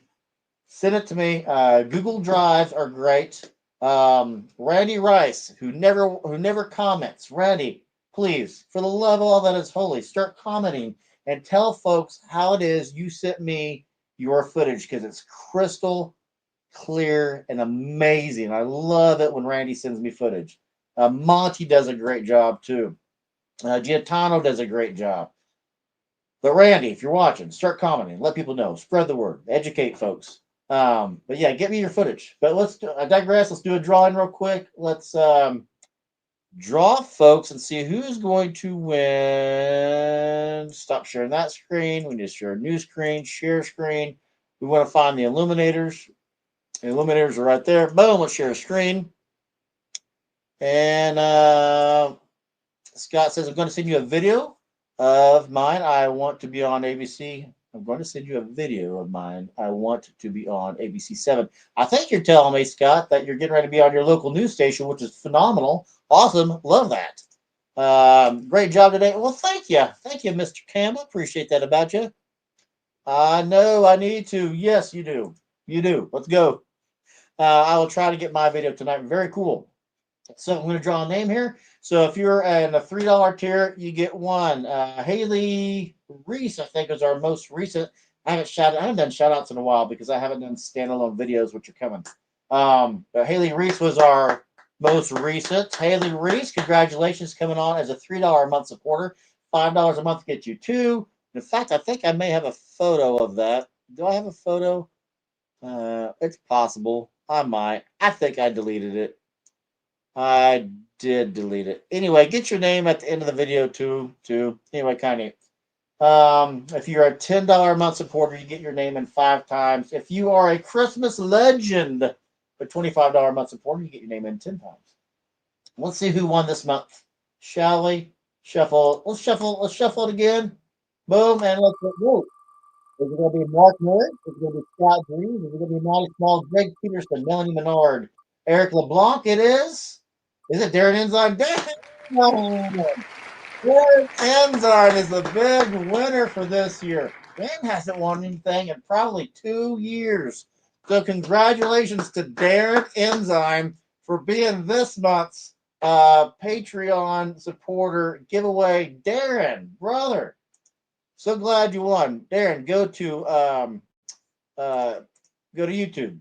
send it to me. Google Drives are great. Randy Rice, who never comments. Randy, please, for the love of all that is holy, start commenting and tell folks how it is you sent me your footage, because it's crystal clear and amazing. I love it when Randy sends me footage. Monty does a great job too. Giatano does a great job. But Randy, if you're watching, start commenting. Let people know. Spread the word. Educate folks. But yeah, get me your footage. But I digress. Let's do a drawing real quick. Let's draw folks and see who's going to win. Stop sharing that screen. We need to share a new screen, share screen. We want to find the illuminators. The illuminators are right there. Boom, let's share a screen. And Scott says, I'm going to send you a video of mine. I want to be on ABC. I'm going to send you a video of mine. I want to be on ABC 7. I think you're telling me, Scott, that you're getting ready to be on your local news station, which is phenomenal. Awesome. Love that. Great job today. Well, thank you. Thank you, Mr. Campbell. Appreciate that about you. I know I need to. Yes, you do. You do. Let's go. I will try to get my video tonight. Very cool. So I'm going to draw a name here. So if you're in a $3 tier, you get one. Haley Reese, I think, is our most recent. I haven't done shout outs in a while because I haven't done standalone videos, which are coming. But Haley Reese was our most recent. Haley Reese, congratulations, coming on as a $3 a month supporter. $5 a month gets you two. In fact, I think I may have a photo of that. Do I have a photo? It's possible. I might. I think I deleted it. I did delete it. Anyway, get your name at the end of the video too. Anyway, kind of. If you're a $10 a month supporter, you get your name in 5 times. If you are a Christmas legend, a $25 a month supporter, you get your name in 10 times. Let's see who won this month. Shall we? Shuffle. Let's shuffle it again. Boom, and let's go. Whoa. Is it going to be Mark Murray? Is it going to be Scott Green? Is it going to be Monty Small, Greg Peterson, Melanie Menard, Eric LeBlanc? It is. Is it Darren Ensign? Darren Ensign is the big winner for this year. Dan hasn't won anything in probably 2 years. So congratulations to Darren Ensign for being this month's Patreon supporter giveaway. Darren, brother, so glad you won. Darren, go to YouTube.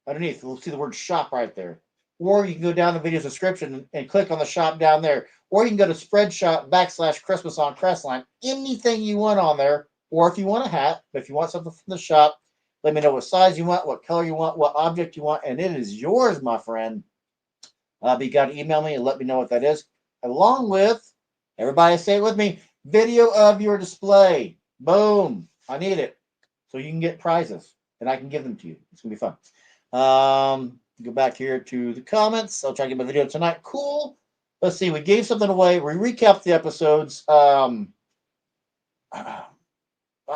Underneath, we'll see the word shop right there. Or you can go down the video description and click on the shop down there. or you can go to Spreadshop /Christmas on Crestline. Anything you want on there, or if you want a hat, if you want something from the shop, let me know what size you want, what color you want, what object you want, and it is yours, my friend. But you got to email me and let me know what that is, along with, everybody say it with me, video of your display. Boom. I need it. So you can get prizes, and I can give them to you. It's going to be fun. Go back here to the comments. I'll try to get my video tonight. Cool. Let's see. We gave something away. We recapped the episodes. I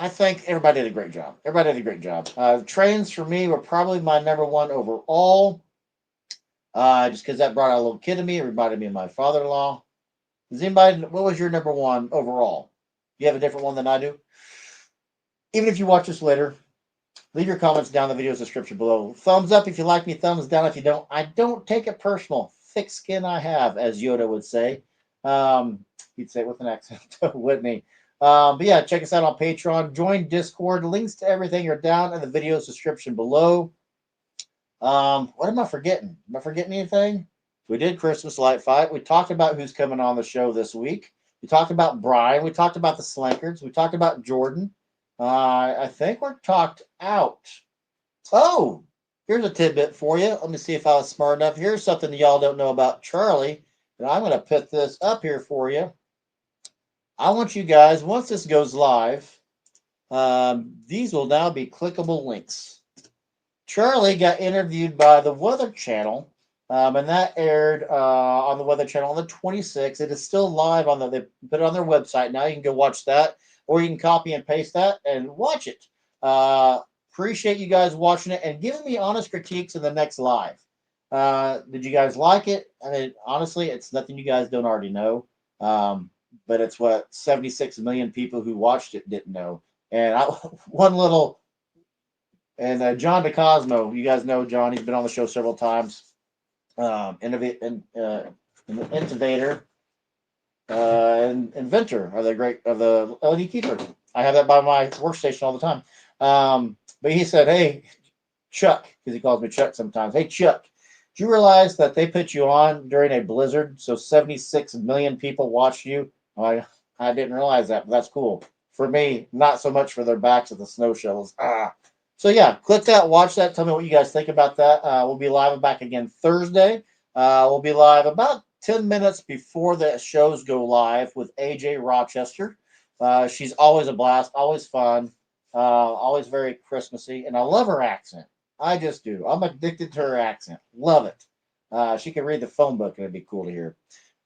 think everybody did a great job. Everybody did a great job. The trains for me were probably my #1 overall. Just because that brought out a little kid to me. It reminded me of my father-in-law. Does anybody, what was your #1 overall? You have a different one than I do? Even if you watch this later, leave your comments down in the video's description below. Thumbs up if you like me, thumbs down if you don't. I don't take it personal. Thick skin I have, as Yoda would say. He'd say it with an accent, wouldn't he? But yeah, check us out on Patreon. Join Discord. Links to everything are down in the video's description below. What am I forgetting? Am I forgetting anything? We did Christmas Light Fight. We talked about who's coming on the show this week. We talked about Brian. We talked about the Slankards. We talked about Jordan. I think we're talked out. Oh, here's a tidbit for you. Let me see if I was smart enough. Here's something that y'all don't know about Charlie. And I'm going to put this up here for you. I want you guys, once this goes live, these will now be clickable links. Charlie got interviewed by the Weather Channel, and that aired on the Weather Channel on the 26th. It is still live on they put it on their website now. You can go watch that, or you can copy and paste that and watch it. Appreciate you guys watching it and giving me honest critiques in the next live. Did you guys like it? I mean, honestly, it's nothing you guys don't already know. But it's what 76 million people who watched it didn't know. And John DeCosmo, you guys know John. He's been on the show several times. Innovator, and inventor of the LED keeper. I have that by my workstation all the time. But he said, "Hey, Chuck," because he calls me Chuck sometimes. "Hey, Chuck, do you realize that they put you on during a blizzard? So 76 million people watched you." I didn't realize that, but that's cool. For me, not so much for their backs of the snow shovels. So yeah, click that, watch that. Tell me what you guys think about that. We'll be live and back again Thursday. We'll be live about 10 minutes before the shows go live with AJ Rochester. She's always a blast, always fun, always very Christmassy, and I love her accent. I just do. I'm addicted to her accent. Love it. She can read the phone book, and it'd be cool to hear.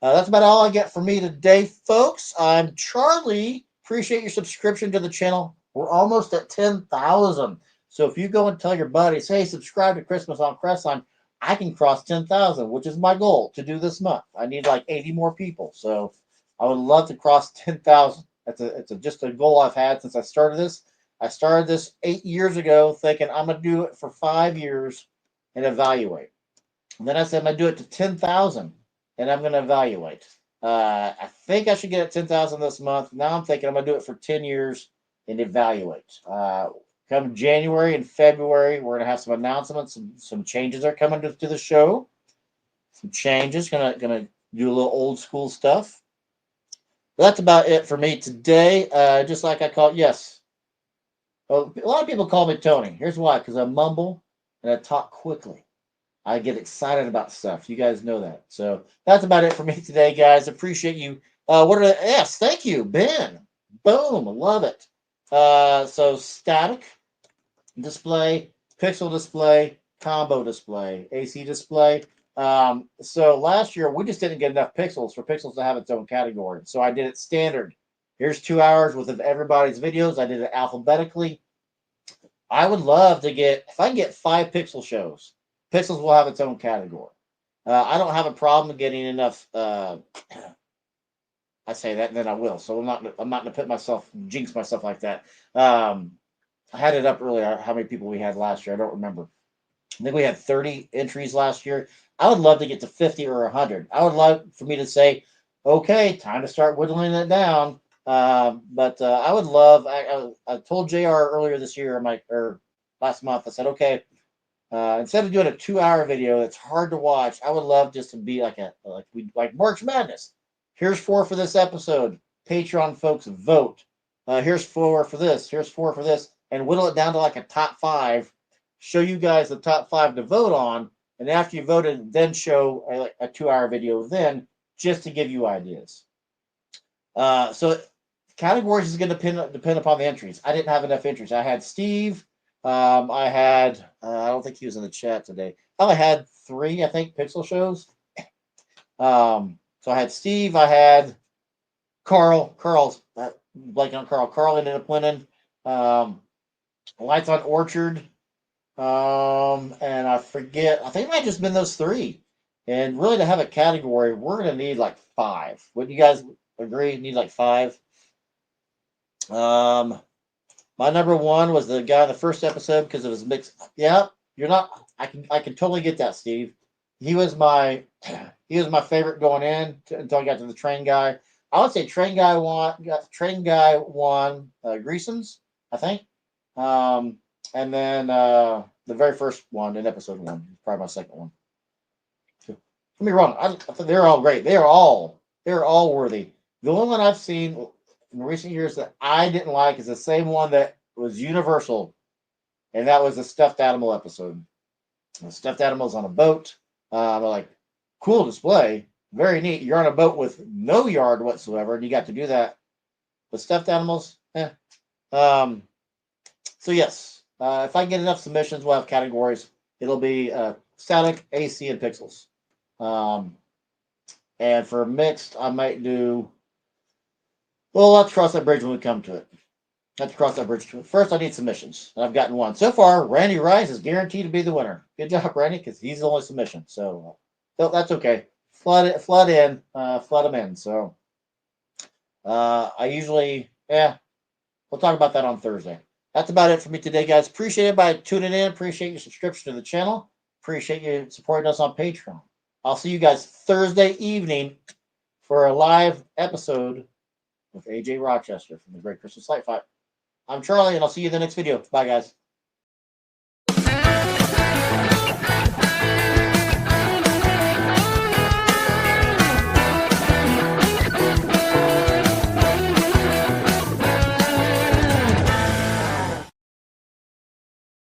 That's about all I get for me today, folks. I'm Charlie. Appreciate your subscription to the channel. We're almost at 10,000. So if you go and tell your buddies, hey, subscribe to Christmas on Crestline, I can cross 10,000, which is my goal to do this month. I need like 80 more people. So I would love to cross 10,000. It's just a goal I've had since I started this. I started this 8 years ago thinking I'm going to do it for 5 years and evaluate. And then I said I'm going to do it to 10,000 and I'm going to evaluate. I think I should get at 10,000 this month. Now I'm thinking I'm going to do it for 10 years and evaluate. Come January and February, we're going to have some announcements. Some changes are coming to the show. Some changes. Gonna do a little old school stuff. But that's about it for me today. Just like I call, yes. Well, a lot of people call me Tony. Here's why. Because I mumble and I talk quickly. I get excited about stuff. You guys know that. So that's about it for me today, guys. Appreciate you. Yes, thank you, Ben. Boom. Love it. So static display, pixel display, combo display, AC display. So last year we just didn't get enough pixels for pixels to have its own category. So I did it standard. Here's 2 hours worth of everybody's videos. I did it alphabetically. I would love to get, if I can get 5 pixel shows, pixels will have its own category. I don't have a problem getting enough. I say that, and then I will. So I'm not going to jinx myself like that. I had it up earlier, how many people we had last year. I don't remember. I think we had 30 entries last year. I would love to get to 50 or 100. I would love for me to say, okay, time to start whittling it down. But I would love, I told JR earlier this year, or last month, I said, okay, instead of doing a 2-hour video that's hard to watch, I would love just to be like March Madness. Here's 4 for this episode. Patreon folks, vote. Here's 4 for this. Here's 4 for this. And whittle it down to like a top 5. Show you guys the top 5 to vote on. And after you voted, then show a 2-hour video then, just to give you ideas. So categories is going to depend upon the entries. I didn't have enough entries. I had Steve. I had, I don't think he was in the chat today. I only had 3, I think, pixel shows. So I had Steve. I had Carl. Carl's blanking on Carl. Carl ended up winning. Lights on Orchard. And I forget. I think it might have just been those 3. And really, to have a category, we're going to need like 5. Would you guys agree? Need like 5. My number 1 was the guy in the first episode because it was mixed. Yeah, you're not. I can totally get that, Steve. He was my favorite going in until I got to the train guy. I would say train guy won. Grayson's, I think. And then the very first one in episode 1, probably my second one. Don't get me wrong. I think they're all great. They're all worthy. The only one I've seen in recent years that I didn't like is the same one that was universal, and that was the stuffed animal episode. The stuffed animals on a boat. Like, cool display, very neat. You're on a boat with no yard whatsoever, and you got to do that with stuffed animals. So yes, if I get enough submissions, we'll have categories. It'll be static, AC, and pixels. And for mixed, I might do. Well, let's cross that bridge when we come to it. Let's cross that bridge. First, I need submissions. And I've gotten 1. So far, Randy Rice is guaranteed to be the winner. Good job, Randy, because he's the only submission. So that's okay. Flood him in. So I usually, we'll talk about that on Thursday. That's about it for me today, guys. Appreciate everybody tuning in. Appreciate your subscription to the channel. Appreciate you supporting us on Patreon. I'll see you guys Thursday evening for a live episode with AJ Rochester from the Great Christmas Light Fight. I'm Charlie, and I'll see you in the next video. Bye, guys.